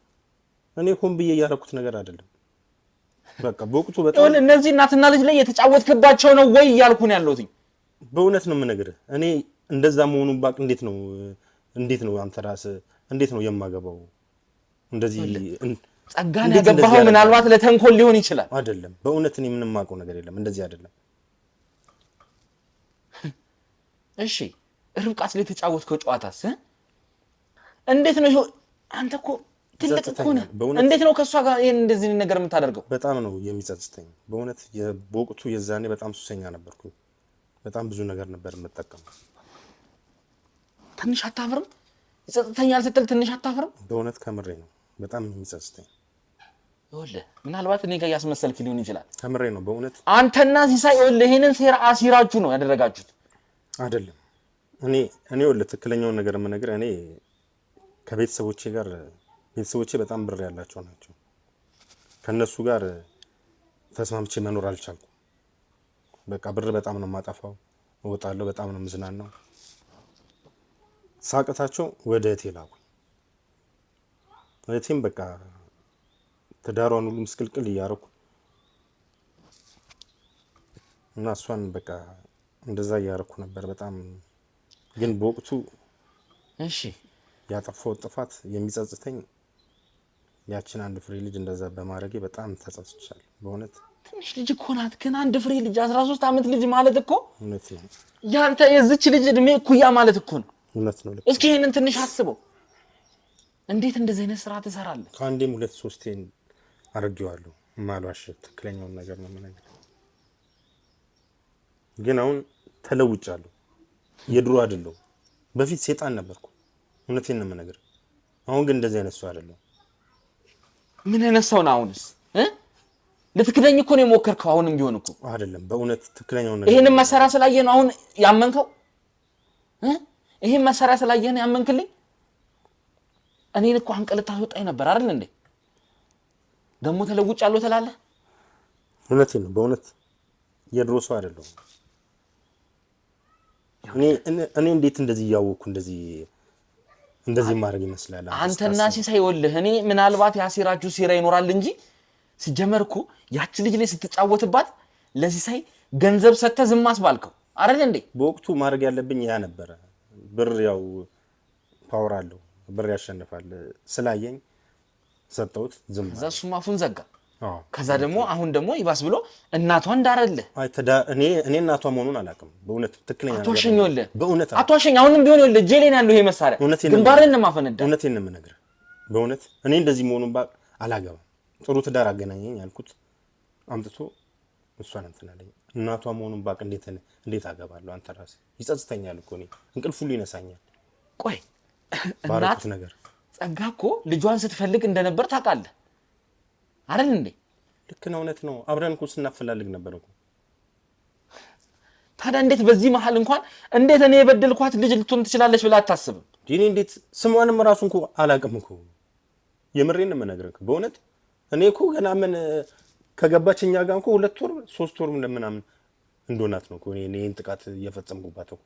እኔ ሆን ብዬ ያደረኩት ነገር አይደለም። በቃ በወቅቱ በጣም እነዚህ እናትና ልጅ ላይ የተጫወትክባቸው ነው ወይ እያልኩ ነው ያለሁት። በእውነት ነው የምነግርህ። እኔ እንደዛ መሆኑን ባቅ እንዴት ነው አንተ ራስህ እንዴት ነው የማገባው? እንደዚህ ጸጋን ያገባው ምናልባት ለተንኮል ሊሆን ይችላል። አይደለም፣ በእውነት እኔ ምንም ማውቀው ነገር የለም። እንደዚህ አይደለም። እሺ ርብቃስ ላይ የተጫወትከው ጨዋታስ እንዴት ነው? አንተ እኮ ትልቅ እኮ ነህ። እንዴት ነው ከሷ ጋር ይሄን እንደዚህ ነገር የምታደርገው? በጣም ነው የሚጸጽተኝ በእውነት። በወቅቱ የዛኔ በጣም ሱሰኛ ነበርኩኝ። በጣም ብዙ ነገር ነበር የምጠቀመው። ትንሽ አታፍርም? ይጸጽተኛል ስትል ትንሽ አታፍርም? በእውነት ከምሬ ነው። በጣም ነው የሚጸጽተኝ። ይኸውልህ ምናልባት እኔ ጋር ያስመሰልክ ሊሆን ይችላል። ከምሬ ነው በእውነት። አንተና ሲሳይ ይኸውልህ ይሄንን ሴራ አሲራችሁ ነው ያደረጋችሁት። አይደለም እኔ ይኸውልህ ትክክለኛውን ነገር የምነግርህ እኔ ከቤተሰቦቼ ጋር ቤተሰቦቼ በጣም ብር ያላቸው ናቸው። ከነሱ ጋር ተስማምቼ መኖር አልቻልኩም። በቃ ብር በጣም ነው የማጠፋው። እወጣለሁ፣ በጣም ነው የምዝናናው። ሳቅታቸው ወደ እህቴ ላኩኝ። እህቴም በቃ ትዳሯን ሁሉ ምስቅልቅል እያደረኩ እና እሷን በቃ እንደዛ እያደረኩ ነበር። በጣም ግን በወቅቱ እሺ ያጠፋው ጥፋት የሚጸጽተኝ ያችን አንድ ፍሬ ልጅ እንደዛ በማድረጌ በጣም ተጸጽቻለሁ በእውነት። ትንሽ ልጅ እኮ ናት ግን አንድ ፍሬ ልጅ 13 ዓመት ልጅ ማለት እኮ እውነት ነው። ያንተ የዚች ልጅ እድሜ ኩያ ማለት እኮ ነው። እውነት ነው። እስኪ ይሄንን ትንሽ አስበው። እንዴት እንደዚህ አይነት ስራ ትሰራለህ? ከአንዴም 2-3 አድርጌዋለሁ። ማሏሽ ትክክለኛውን ነገር ነው የምነግርህ። ግን አሁን ተለውጫለሁ። የድሮ አይደለሁ። በፊት ሰይጣን ነበርኩ። እውነቴን ነው የምነግርህ። አሁን ግን እንደዚህ አይነት ሰው አይደለሁ። ምን አይነት ሰው ነው አሁንስ? ልትክደኝ እኮ ነው የሞከርከው። አሁንም ቢሆን እኮ አይደለም። በእውነት ትክክለኛውን ነገር ይሄንን መሳሪያ ስላየህ ነው አሁን ያመንከው? ይሄን መሳሪያ ስላየህ ነው ያመንክልኝ? እኔን እኮ አንቀልታ ወጣኝ ነበር አይደል እንዴ? ደግሞ ተለውጫለሁ ትላለህ? እውነቴን ነው። በእውነት የድሮ ሰው አይደለሁም። እኔ እንዴት እንደዚህ እያወቅኩ እንደዚህ ማድረግ ይመስላል? አንተና ሲሳይ ወልህ እኔ ምናልባት ያሲራችሁ ሴራ ይኖራል እንጂ ሲጀመር እኮ ያቺ ልጅ ላይ ስትጫወትባት ለሲሳይ ገንዘብ ሰጥተህ ዝም አስባልከው አይደል እንዴ? በወቅቱ ማድረግ ያለብኝ ያ ነበረ። ብር ያው ፓወር አለው፣ ብር ያሸንፋል ስላየኝ ሰጠሁት፣ ዝም ከዛ እሱም አፉን ዘጋ። ከዛ ደግሞ አሁን ደግሞ ይባስ ብሎ እናቷን ዳረልህ። እኔ እናቷ መሆኑን አላውቅም። በእውነት ትክክለኛ ነገር አትዋሸኝልህ። በእውነት አትዋሸኝ። አሁንም ቢሆን ይኸውልህ እጄ ላይ ነው ያለው ይሄ መሳሪያ። ግንባርን ነው የማፈነዳ። እውነቴን ነው የምነግርህ። በእውነት እኔ እንደዚህ መሆኑን አላገባም። ጥሩ ትዳር አገናኘኝ አልኩት፣ አምጥቶ እሷን እንትን አለኝ። እናቷ መሆኑን ባቅ እንዴት አገባለሁ? አንተ ራስህ ይጸጽተኛል እኮ እኔ እንቅልፍ ሁሉ ይነሳኛል። ቆይ እናት ነገር ጸጋ እኮ ልጇን ስትፈልግ እንደነበር ታውቃለህ አይደል እንዴ? ልክ ነው። እውነት ነው። አብረን እኮ ስናፈላልግ ነበር እኮ። ታዲያ እንዴት በዚህ መሀል እንኳን እንዴት እኔ የበደልኳት ልጅ ልትሆን ትችላለች ብለህ አታስብም? እኔ እንዴት ስሟንም ራሱ እንኳ አላውቅም እኮ። የምሬን ነው የምነግርህ። በእውነት እኔ እኮ ገና ምን ከገባች እኛ ጋር እንኳ 2 ወር 3 ወር ምናምን እንደሆናት ነው እኮ እኔን ጥቃት እየፈጸምኩባት እኮ።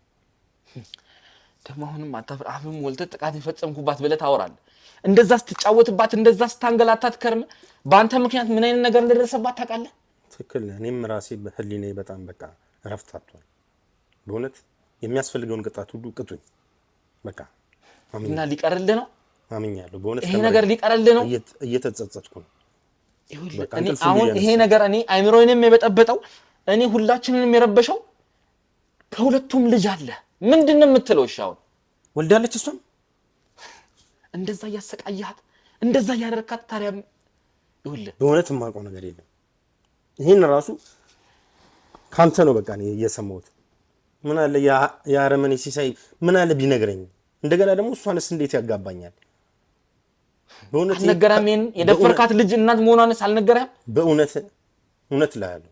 ደግሞ አሁንም አፍም ሞልተህ ጥቃት የፈጸምኩባት ብለህ ታወራለህ። እንደዛ ስትጫወትባት እንደዛ ስታንገላታት ከርም በአንተ ምክንያት ምን አይነት ነገር እንደደረሰባት ታውቃለህ? ትክክል ነህ። እኔም ራሴ በህሊናዬ በጣም በቃ እረፍት አጥቷል። በእውነት የሚያስፈልገውን ቅጣት ሁሉ ቅጡኝ በቃ። እና ሊቀርልህ ነው? አምኛለሁ። በእውነት ይሄ ነገር ሊቀርልህ ነው? እየተጸጸትኩ ነው። እኔ አሁን ይሄ ነገር እኔ አይምሮዬንም የበጠበጠው እኔ ሁላችንንም የረበሸው ከሁለቱም ልጅ አለ። ምንድን ነው የምትለው? እሺ አሁን ወልዳለች እሷም እንደዛ እያሰቃያት እንደዛ እያደረካት ታዲያ ይኸውልህ በእውነት የማውቀው ነገር የለም። ይሄን ራሱ ካንተ ነው በቃ እኔ እየሰማሁት። ምን አለ የአረመኔ ሲሳይ ምን አለ ቢነግረኝ። እንደገና ደግሞ እሷንስ እንዴት ያጋባኛል? በእውነት አልነገረህም? የደፈርካት ልጅ እናት መሆኗንስ አልነገረህም? በእውነት እልሃለሁ።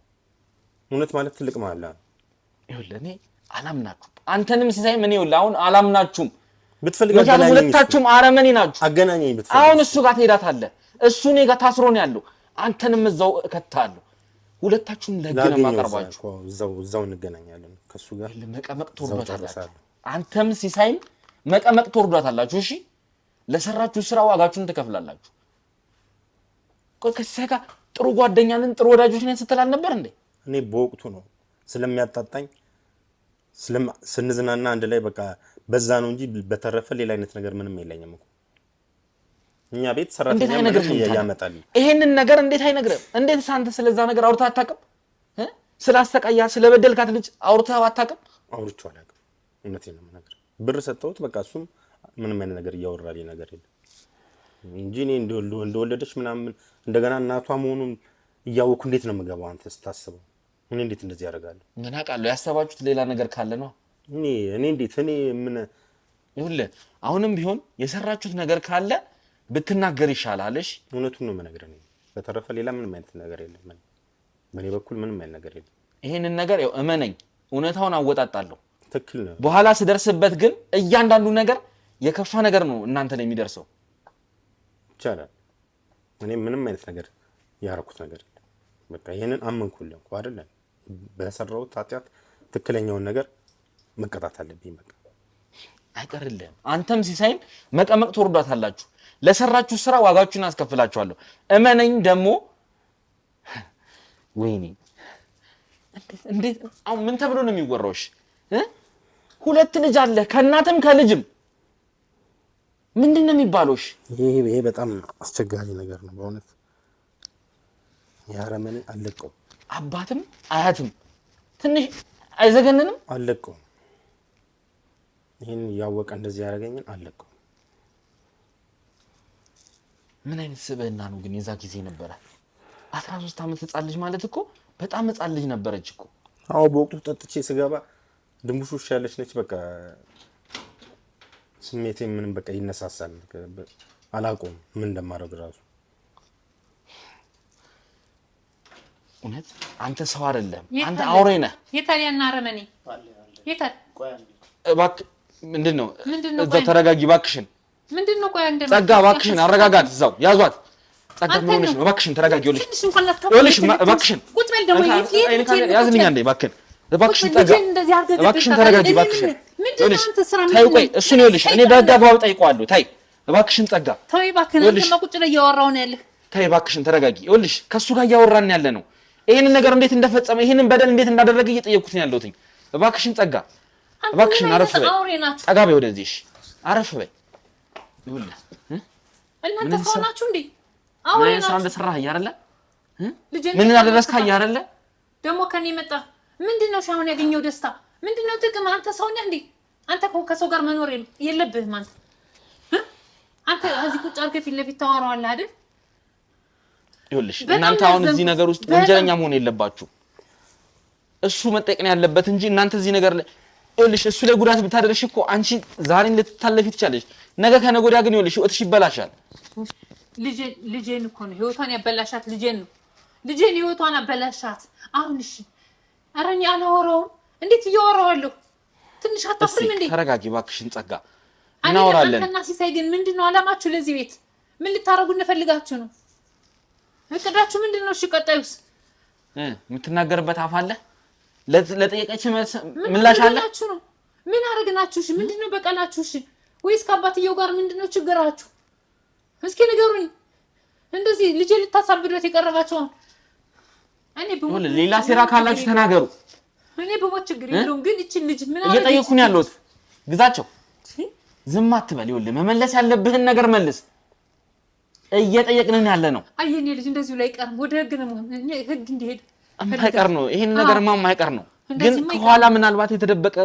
እውነት ማለት ትልቅ መሀላ ነው። ይኸውልህ እኔ አላምናችሁም። አንተንም ሲሳይ ምን ይኸውልህ አሁን አላምናችሁም። ብትፈልግ አገናኘኝ። ሁለታችሁም አረመኔ ናችሁ። አገናኘኝ ብትፈልግ አሁን እሱ ጋር ትሄዳታለህ። እሱ እኔ ጋር ታስሮ ነው ያለው። አንተንም እዛው እከታለሁ። ሁለታችሁም ለህግ ነው የማቀርባችሁ። እዛው እንገናኛለን ከሱ ጋር። መቀመቅ ትወርዷታላችሁ። አንተም ሲሳይም መቀመቅ ትወርዷታላችሁ። እሺ ለሰራችሁ ስራ ዋጋችሁን ትከፍላላችሁ። ቆይ ከሲሳይ ጋር ጥሩ ጓደኛ ነን ጥሩ ወዳጆች ነን ስትል አልነበር እንዴ? እኔ በወቅቱ ነው ስለሚያጣጣኝ ስንዝናና አንድ ላይ በቃ በዛ ነው እንጂ በተረፈ ሌላ አይነት ነገር ምንም የለኝም እኮ። እኛ ቤት ሰራተኛ ምንም ያመጣል። ይሄንን ነገር እንዴት አይነግርም? እንዴት ሳንተ ስለዛ ነገር አውርተህ አታውቅም? ስላስተቃያ ስለበደልካት ልጅ አውርተህ አታውቅም? አውርቼው አላውቅም። እውነቴን ነው የምነግርህ። ብር ሰጠሁት በቃ። እሱም ምንም አይነት ነገር እያወራልኝ ነገር የለም እንጂ እኔ እንደወለደች ምናምን እንደገና እናቷ መሆኑን እያወኩ እንዴት ነው የምገባው? አንተ ስታስበው እኔ እንዴት እንደዚህ ያደርጋለሁ? ምን አውቃለሁ? ያሰባችሁት ሌላ ነገር ካለ ነው። እኔ እንዴት ምን ይኸውልህ አሁንም ቢሆን የሰራችሁት ነገር ካለ ብትናገር ይሻላል። እሺ እውነቱን ነው የምነግርህ። በተረፈ ሌላ ምንም አይነት ነገር የለም። በእኔ በኩል ምንም አይነት ነገር የለም። ይሄንን ነገር ያው እመነኝ፣ እውነታውን አወጣጣለሁ። ትክክል ነው። በኋላ ስደርስበት ግን እያንዳንዱ ነገር የከፋ ነገር ነው እናንተ ላይ የሚደርሰው። ይቻላል። እኔ ምንም አይነት ነገር ያደረኩት ነገር የለም። በቃ ይሄንን አመንኩልህ እኮ አይደለ? በሰራሁት ኃጢአት ትክክለኛውን ነገር መቀጣት አለብኝ። በቃ አይቀርልህም። አንተም ሲሳይም መቀመቅ ትወርዷታላችሁ። ለሰራችሁ ስራ ዋጋችሁን አስከፍላችኋለሁ። እመነኝ። ደግሞ ወይኔ እንዴት አሁን ምን ተብሎ ነው የሚወራው? እሺ 2 ልጅ አለ ከእናትም ከልጅም። ምንድነው የሚባለው? እሺ ይሄ በጣም አስቸጋሪ ነገር ነው በእውነት። ያረመኔ አለቀው። አባትም አያትም ትንሽ አይዘገንንም? አለቀው። ይሄን ያወቀ እንደዚህ ያደርገኛል አለቀው። ምን አይነት ስብዕና ነው ግን የዛ ጊዜ ነበረ? 13 ዓመት ህፃን ልጅ ማለት እኮ በጣም ህፃን ልጅ ነበረች እኮ። አዎ በወቅቱ ጠጥቼ ስገባ ድንቡሽሽ ያለች ነች። በቃ ስሜቴ ምንም በቃ ይነሳሳል። አላውቀውም ምን እንደማደርግ እራሱ። እውነት አንተ ሰው አይደለም፣ አንተ አውሬ ነህ። የታሊያና አረመኔ የታል? እባክህ ምንድነው? እዛው ተረጋጊ እባክሽን። ምንድነው? ቆይ አንዴ ጸጋ እባክሽን አረጋጋት። እዛው ያዟት። ጸጋ ምን ሆነሽ ነው? እባክሽን ተረጋጊ። ይኸውልሽ እባክሽን ቁጭ በል ደግሞ ያዝልኝ አንዴ እባክህን። እባክሽን ጸጋ እባክሽን ተረጋጊ እባክሽን። ይኸውልሽ ተይው ቆይ እሱን ይኸውልሽ እኔ በህግ አግባብ ጠይቀዋለሁ። ተይ እባክሽን ጸጋ ተይ እባክህን። አንተማ ቁጭ ላይ እያወራሁ ነው ያለህ። ተይ እባክሽን ተረጋጊ። ይኸውልሽ ከእሱ ጋር እያወራን ያለ ነው። ይሄንን ነገር እንዴት እንደፈጸመ ይሄንን በደል እንዴት እንዳደረገ እየጠየኩት ነው ያለሁት። እባክሽን ጸጋ እባክሽን አረፍ በይ። ጸጋ በይ ወደዚህ። እሺ አረፍ በይ። ይኸውልህ እናንተ ሰው ናችሁ እንዴ? አውሬ ናችሁ። ስራ እንደሰራህ አይደለ? ምን እንዳደረስክ አይደለ? ደግሞ ከኔ መጣ። ምንድነው ሻውን ያገኘው ደስታ? ምንድነው ጥቅም? አንተ ሰው ነህ እንዴ? አንተ ከሰው ጋር መኖር የለብህም አንተ። አንተ እዚህ ቁጭ አድርገህ ፊት ለፊት ታወራዋለህ አይደል? ይኸውልሽ እናንተ አሁን እዚህ ነገር ውስጥ ወንጀለኛ መሆን የለባችሁ። እሱ መጠየቅ ነው ያለበት እንጂ እናንተ እዚህ ነገር ላይ ይኸውልሽ እሱ ላይ ጉዳት ብታደርሽ እኮ አንቺ ዛሬን ልትታለፊ ትችላለሽ። ነገ ከነገ ወዲያ ግን ይኸውልሽ ህይወትሽ ይበላሻል። ልጄን እኮ ነው ህይወቷን ያበላሻት። ልጄን ህይወቷን አበላሻት። አሁን እሺ ኧረ እኔ አላወራውም። እንዴት እያወራዋለሁ? ትንሽ አታፍሪም እንዴ? ተረጋጊ እባክሽን ጸጋ፣ እናወራለን። አንተና ሲሳይ ግን ምንድነው አላማችሁ? ለዚህ ቤት ምን ልታረጉ እንፈልጋችሁ ነው? እቅዳችሁ ምንድነው? እሺ ቀጣዩስ? የምትናገርበት አፍ አለ? ለጠየቀች ምላሽ አለ? ምን አረግናችሁ? እሺ ምንድነው በቀላችሁ? እሺ ወይስ ከአባትየው ጋር ምንድነው ችግራችሁ? እስኪ ንገሩኝ። እንደዚህ ልጄ ልታሳብዱት የቀረባችሁ እኔ በሞት ሌላ ሴራ ካላችሁ ተናገሩ። እኔ በሞት ችግር የለውም፣ ግን እቺ ልጅ ምን አረገች? እየጠየኩኝ ያለሁት ግዛቸው፣ ዝም አትበል። ይኸውልህ መመለስ ያለብህን ነገር መልስ። እየጠየቅንን ያለ ነው። አየኔ ልጅ እንደዚሁ ላይ ቀርም ወደ ህግ ነው ህግ እንዲሄድ የማይቀር ነው። ይሄን ነገርማ የማይቀር ነው። ግን ከኋላ ምናልባት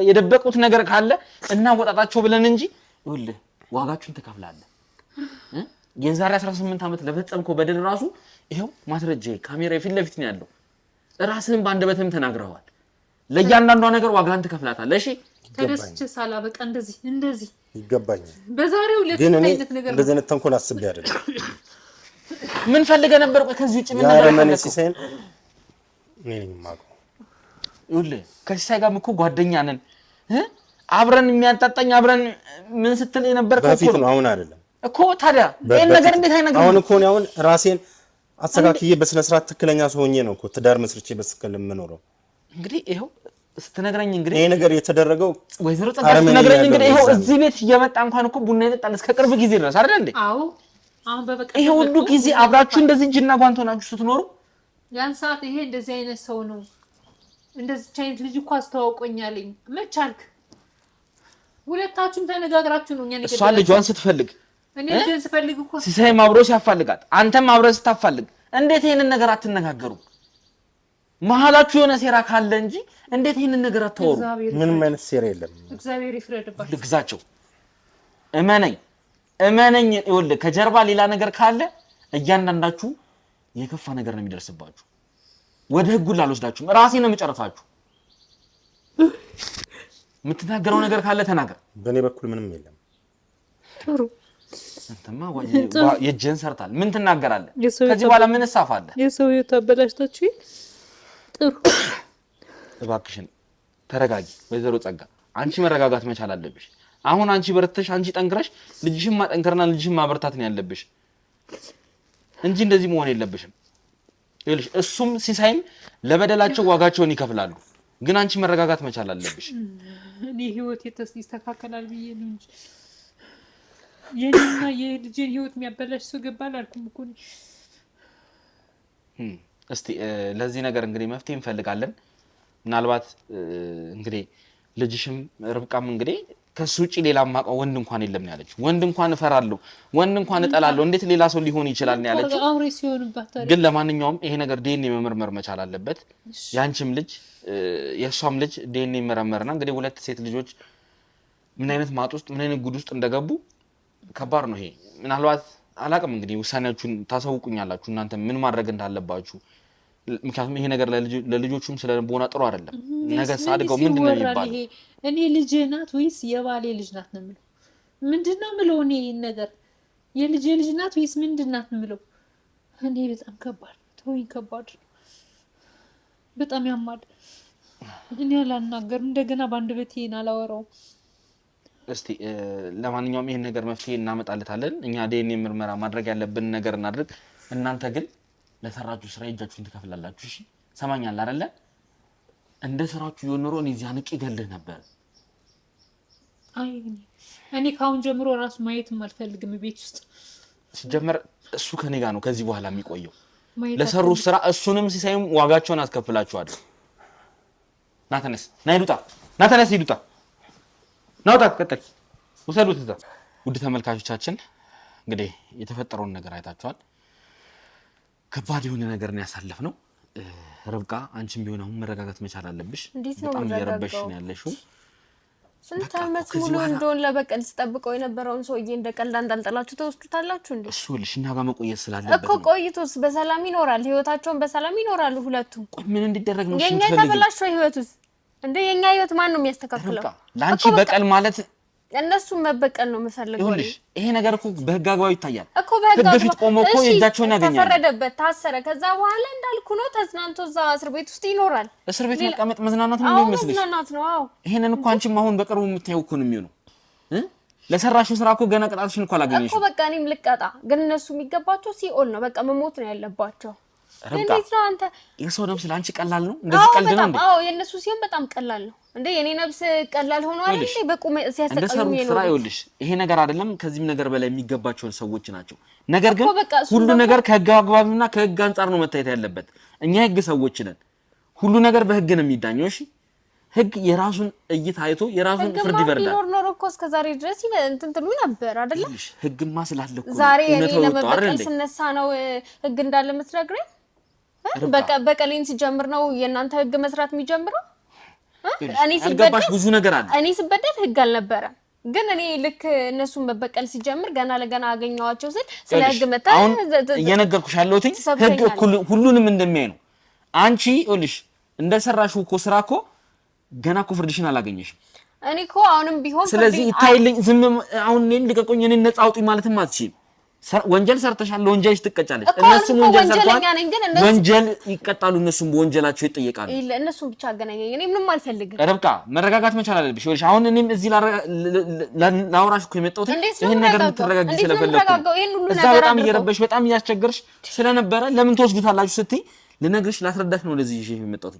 የደበቁት ነገር ካለ እናወጣጣቸው ብለን እንጂ ይኸውልህ ዋጋችሁን ትከፍላለህ። የዛሬ 18 ዓመት ለፈጸምከው በደል ራሱ ይሄው ማስረጃ ካሜራ ፊት ለፊት ነው ያለው። ራስህን በአንደበትህም ተናግረዋል። ለእያንዳንዷ ነገር ዋጋህን ትከፍላታለህ። እሺ ተደስቼ ሳላበቃ እንደዚህ ይገባኛል። በዛሬው ዕለት አይነት ነገር እንደዚህ አይነት ተንኮል አስቤ አይደለም። ምን ፈልገህ ነበር? ከዚህ ውጪ ምን ነገር ያረመኔ ሲሳይን እኔ ነኝ የማውቀው። ይኸውልህ ከሲሳይ ጋርም እኮ ጓደኛ ነን። አብረን የሚያጣጣኝ አብረን ምን ስትል የነበርከው በፊት ነው፣ አሁን አይደለም እኮ። ታዲያ ይሄን ነገር እንዴት አይነግርም? አሁን እኮ ነው አሁን ራሴን አስተካክዬ በስነ ስርዓት ትክክለኛ ሰው ሆኜ ነው እኮ ትዳር መስርቼ በስከል የምኖረው። እንግዲህ ይሄው ስትነግረኝ እንግዲህ ይሄ ነገር የተደረገው ወይዘሮ ጸጋ ስትነግረኝ እንግዲህ ይሄው እዚህ ቤት እየመጣ እንኳን እኮ ቡና ይጠጣል እስከ ቅርብ ጊዜ ድረስ አይደል እንዴ? አዎ አሁን በበቃ ይሄ ሁሉ ጊዜ አብራችሁ እንደዚህ እጅና ጓንት ሆናችሁ ስትኖሩ ያን ሰዓት ይሄ እንደዚህ አይነት ሰው ነው እንደዚህ አይነት ልጅ እኮ አስተዋውቆኛለኝ። መቻልክ ሁለታችሁም ተነጋግራችሁ ነው እኛን እሷ ልጇን ስትፈልግ እኔ ልጅን ስፈልግ እኮ ሲሳይም አብሮ ሲያፋልጋት አንተም አብረህ ስታፋልግ እንዴት ይሄንን ነገር አትነጋገሩ? መሀላችሁ የሆነ ሴራ ካለ እንጂ እንዴት ይሄንን ነገር አታወሩ? ምንም አይነት ሴራ የለም። እግዚአብሔር ይፍረድባችሁ። ልግዛቸው እመነኝ። ይኸውልህ ከጀርባ ሌላ ነገር ካለ እያንዳንዳችሁ የከፋ ነገር ነው የሚደርስባችሁ። ወደ ህጉ ላልወስዳችሁም ራሴ ነው የምጨርሳችሁ። የምትናገረው ነገር ካለ ተናገር። በእኔ በኩል ምንም የለም። ጥሩ አንተማ የእጅህን ሰርታል። ምን ትናገራለህ? ከዚህ በኋላ ምን እሳፋለህ? የሰው ህይወት አበላሽታችሁ። ጥሩ እባክሽን ተረጋጊ ወይዘሮ ጸጋ። አንቺ መረጋጋት መቻል አለብሽ። አሁን አንቺ በርተሽ አንቺ ጠንክረሽ ልጅሽን ማጠንከርና ልጅሽን ማበርታት ነው ያለብሽ እንጂ እንደዚህ መሆን የለብሽም። ይኸውልሽ እሱም ሲሳይም ለበደላቸው ዋጋቸውን ይከፍላሉ። ግን አንቺ መረጋጋት መቻል አለብሽ። እኔ ህይወት ይስተካከላል ብዬ ነው እንጂ የኔና የልጄን ህይወት የሚያበላሽ ሰው ገባል አልኩም እኮ። እስቲ ለዚህ ነገር እንግዲህ መፍትሄ እንፈልጋለን። ምናልባት እንግዲህ ልጅሽም ርብቃም እንግዲህ ከሱ ውጪ ሌላ ማቀው ወንድ እንኳን የለም ነው ያለችው። ወንድ እንኳን እፈራለሁ፣ ወንድ እንኳን እጠላለሁ፣ እንዴት ሌላ ሰው ሊሆን ይችላል ነው ያለችው። ግን ለማንኛውም ይሄ ነገር ዲኤንኤ መመርመር መቻል አለበት። ያንቺም ልጅ የሷም ልጅ ዲኤንኤ መረመርና እንግዲህ ሁለት ሴት ልጆች ምን አይነት ማጥ ውስጥ ምን አይነት ጉድ ውስጥ እንደገቡ ከባድ ነው ይሄ። ምናልባት አላቅም እንግዲህ ውሳኔያችሁን ታሳውቁኛላችሁ እናንተ ምን ማድረግ እንዳለባችሁ። ምክንያቱም ይሄ ነገር ለልጆቹም ስለቦና ጥሩ አይደለም። ነገ ሳድገው ምንድነው የሚባለው? እኔ ልጅ ናት ወይስ የባሌ ልጅ ናት ነው የምለው? ምንድነው የምለው? እኔ ነገር የልጅ ናት ወይስ ምንድናት ነው የምለው? እኔ በጣም ከባድ ተወኝ፣ ከባድ በጣም ያማል። እኔ አላናገርም፣ እንደገና ባንድ በቴን አላወራው። እስቲ ለማንኛውም ይሄን ነገር መፍትሄ እናመጣለታለን። እኛ ዲኤንኤ ምርመራ ማድረግ ያለብን ነገር እናድርግ። እናንተ ግን ለሰራችሁ ስራ እጃችሁን ትከፍላላችሁ። እሺ ሰማኛል አይደለ? እንደ ስራችሁ ይኖር ነው እዚህ አንቂ ገልህ ነበር። አይ እኔ ካሁን ጀምሮ ራሱ ማየትም አልፈልግም ቤት ውስጥ። ሲጀመር እሱ ከኔ ጋር ነው ከዚህ በኋላ የሚቆየው። ለሰሩ ስራ እሱንም ሲሳይም ዋጋቸውን አስከፍላችኋለሁ። ናተነስ ናይሉጣ ናተነስ ይሉጣ ናውጣ ከተክ ወሰዱት እዛ። ውድ ተመልካቾቻችን እንግዲህ የተፈጠረውን ነገር አይታችኋል። ከባድ የሆነ ነገር ነው ያሳለፍነው። ርብቃ አንቺም ቢሆን አሁን መረጋጋት መቻል አለብሽ። በጣም እየረበሽ ነው ያለሽው። ስንት ዓመት ሙሉ እንደውን ለበቀል ስጠብቀው የነበረውን ሰውዬ እንደቀልድ አንጠልጥላችሁ ተወስዱታላችሁ እንዴ? እሱ ልሽ እና ጋር መቆየት ስላለበት እኮ ቆይቶስ በሰላም ይኖራል፣ ህይወታቸውን በሰላም ይኖራሉ ሁለቱም። ምን እንዲደረግ ነው? የኛ ተበላሽው ህይወቱስ እንዴ? የኛ ህይወት ማን ነው የሚያስተካክለው? ላንቺ በቀል ማለት እነሱ መበቀል ነው የምፈልገው። ይሄ ነገር እኮ በህግ አግባብ ይታያል እኮ በህግ አግባብ ፊት ቆሞ እኮ የእጃቸውን ያገኛል። ተፈረደበት፣ ታሰረ። ከዛ በኋላ እንዳልኩ ነው ተዝናንቶ እዛ እስር ቤት ውስጥ ይኖራል። እስር ቤት መቀመጥ መዝናናት ነው የሚመስልሽ? መዝናናት ነው። አዎ ይሄንን እኮ አንቺም አሁን በቅርቡ የምታየው እኮ ነው የሚሆነው። ለሰራሽው ስራ እኮ ገና ቅጣትሽን እኮ አላገኘሽም እኮ። በቃ እኔም ልቀጣ፣ ግን እነሱ የሚገባቸው ሲኦል ነው። በቃ መሞት ነው ያለባቸው። እንዴት ነው አንተ የሰው ነፍስ ለአንቺ ቀላል ነው? እንደዚህ ቀልድ ነው እንዴ? አዎ የነሱ ሲሆን በጣም ቀላል ነው እንዴ? የኔ ነፍስ ቀላል ሆኖ አይደል እንዴ? በቁም ሲያሰቃዩኝ ነው። ስራ ይኸውልሽ፣ ይሄ ነገር አይደለም ከዚህም ነገር በላይ የሚገባቸውን ሰዎች ናቸው። ነገር ግን ሁሉ ነገር ከህግ አግባብና ከህግ አንፃር ነው መታየት ያለበት። እኛ ህግ ሰዎች ነን። ሁሉ ነገር በህግ ነው የሚዳኘው። እሺ ህግ የራሱን እይታ አይቶ የራሱን ፍርድ ይፈርዳል። ኖር እኮ እስከዛሬ ድረስ እንትን ትሉ ነበር አይደል? ህግማ ስላለ እኮ ዛሬ እኔ ለመበቀል ስነሳ ነው ህግ እንዳለ የምትነግረኝ? በቀሌን ሲጀምር ነው የእናንተ ህግ መስራት የሚጀምረው? እኔ ሲበደል ብዙ ነገር አለ። እኔ ሲበደል ህግ አልነበረም። ግን እኔ ልክ እነሱን መበቀል ሲጀምር ገና ለገና አገኘዋቸው ስል ስለ ህግ መጣ። አሁን እየነገርኩሽ ያለሁት ህግ ሁሉንም እንደሚያይ ነው። አንቺ ይኸውልሽ እንደሰራሽው እኮ ስራ እኮ ገና እኮ ፍርድሽን አላገኘሽም። እኔ እኮ አሁንም ቢሆን ስለዚህ ይታይልኝ ዝም አሁን እኔን ልቀቁኝ እኔን ነፃ አውጡኝ ማለትም አትችይም። ወንጀል ሰርተሻል፣ ወንጀልሽ ትቀጫለሽ። እነሱም ወንጀል ሰርተዋል፣ ወንጀል ይቀጣሉ። እነሱም በወንጀላቸው ይጠየቃሉ። እነሱም ብቻ አገናኘኝ። እኔ ምንም አልፈልግም። ርብቃ መረጋጋት መቻል አለብሽ። ይኸውልሽ አሁን እኔም እዚህ ላውራሽ እኮ የመጣሁት ይሄን ነገር እንድትረጋጊ ስለፈለኩ እዛ በጣም እየረበሽ በጣም እያስቸገርሽ ስለነበረ ለምን ትወስዱታላችሁ ስትይ ልነግርሽ ላስረዳሽ ነው ለዚህ ይሄ የመጣሁት።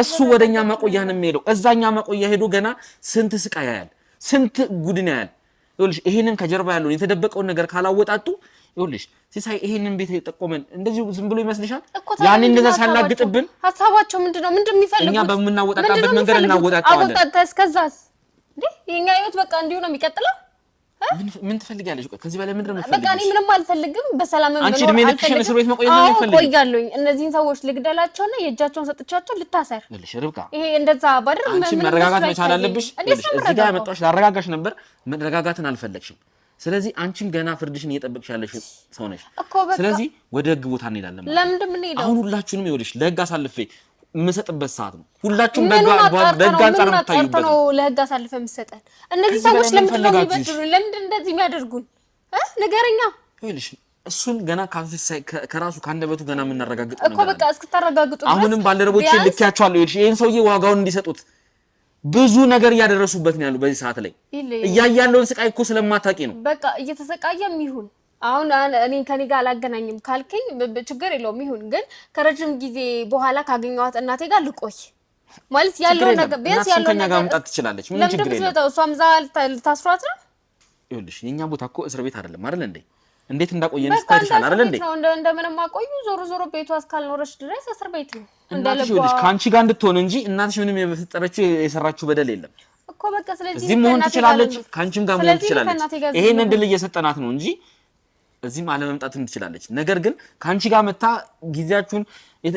እሱ ወደኛ ማቆያ ነው የሚሄደው። እዛኛ ማቆያ ሄዶ ገና ስንት ስቃይ ያያል፣ ስንት ጉድን ያያል። ይኸውልሽ ይሄንን ከጀርባ ያለውን የተደበቀውን ነገር ካላወጣጡ ይኸውልሽ ሲሳይ ይሄንን ቤት የጠቆመን እንደዚህ ዝም ብሎ ይመስልሻል? ያኔ እንደዛ ሳላግጥብን ሐሳባቸው ምንድነው? ምንድነው የሚፈልጉት? እኛ በምናወጣጣበት መንገድ እናወጣጣለን። አወጣጣስ ከዛስ እንዴ የኛ ህይወት በቃ እንዲሁ ነው የሚቀጥለው። ምን ትፈልጊያለሽ? ከዚህ በላይ ምንድነው የምትፈልጊው? በቃ እኔ ምንም አልፈልግም። በሰላም ነው አንቺ እድሜ ልክሽን እስር ቤት መቆየት ነው የምትፈልጊው? ቆያለሁኝ። እነዚህን ሰዎች ልግደላቸውና የእጃቸውን ሰጥቻቸው ልታሰር። እልሽ ርብቃ ይሄ እንደዛ ባደር አንቺ መረጋጋት መቻል አለብሽ። እዚህ ጋር መጣሽ ላረጋጋሽ ነበር። መረጋጋትን አልፈለግሽም። ስለዚህ አንቺም ገና ፍርድሽን እየጠበቅሽ ያለሽ ሰው ነሽ። ስለዚህ ወደ ህግ ቦታ እንሄዳለን ማለት። ለምንድን ምን ሄደው አሁን ሁላችሁንም ይኸውልሽ ለህግ አሳልፌ የምሰጥበት ሰዓት ነው። ሁላችሁም በህግ አንፃር የምታዩበት ነው። ለህግ አሳልፈ የምሰጠን እነዚህ ሰዎች ለምንድን ነው የሚበድሉን? ለምንድን እንደዚህ የሚያደርጉን? ንገረኛ። ይኸውልሽ እሱን ገና ከራሱ ካንደበቱ ገና የምናረጋግጠው እኮ በቃ እስክታረጋግጡ ድረስ አሁንም ባልደረቦቼ ልኬያቸዋለሁ። ይኸውልሽ ይሄን ሰውዬ ዋጋውን እንዲሰጡት ብዙ ነገር እያደረሱበት ነው ያለው። በዚህ ሰዓት ላይ እያያለውን ስቃይ እኮ ስለማታውቂ ነው። በቃ እየተሰቃየም ይሁን አሁን እኔ ከኔ ጋር አላገናኝም ካልከኝ ችግር የለውም ይሁን። ግን ከረጅም ጊዜ በኋላ ካገኘኋት እናቴ ጋር ልቆይ ማለት ያለው ነገር ቢያንስ ያለው ነገር ጋር መምጣት ትችላለች። ምን ችግር የለም። እሷም እዛ ልታስሯት ነው። ይኸውልሽ የኛ ቦታ እኮ እስር ቤት አይደለም አይደል እንዴ? እንዴት እንዳቆየን ስታይሻል አይደል እንዴ? እንደምንም አቆዩ። ዞሮ ዞሮ ቤቷ እስካልኖረች ድረስ እስር ቤት ነው። ይኸውልሽ ከአንቺ ጋር እንድትሆን እንጂ እናትሽ ምንም የፈጠረችው የሰራችው በደል የለም እኮ እኮ በቃ ስለዚህ እዚህ መሆን ትችላለች ካንቺም ጋር መሆን ትችላለች ይሄን እንድል እየሰጠናት ነው እንጂ እዚህ አለመምጣትም ትችላለች ነገር ግን ካንቺ ጋር መታ ጊዜያችሁን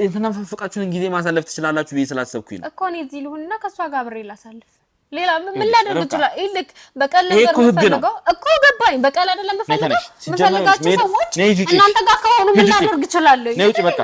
የተናፈቃችሁን ጊዜ ማሳለፍ ትችላላችሁ ብዬ ስላሰብኩኝ ነው እኮ እኔ እዚህ ልሁንና ከሷ ጋር አብሬ ላሳልፍ ሌላ ምን ላደርግ ይችላል ይልክ በቀል ነገር ፈልገው እኮ ገባኝ በቀል አይደለም ፈልገው ምፈልጋችሁ ሰዎች እናንተ ጋር ከሆኑ ምን ላደርግ ይችላል ነይ ውጪ በቃ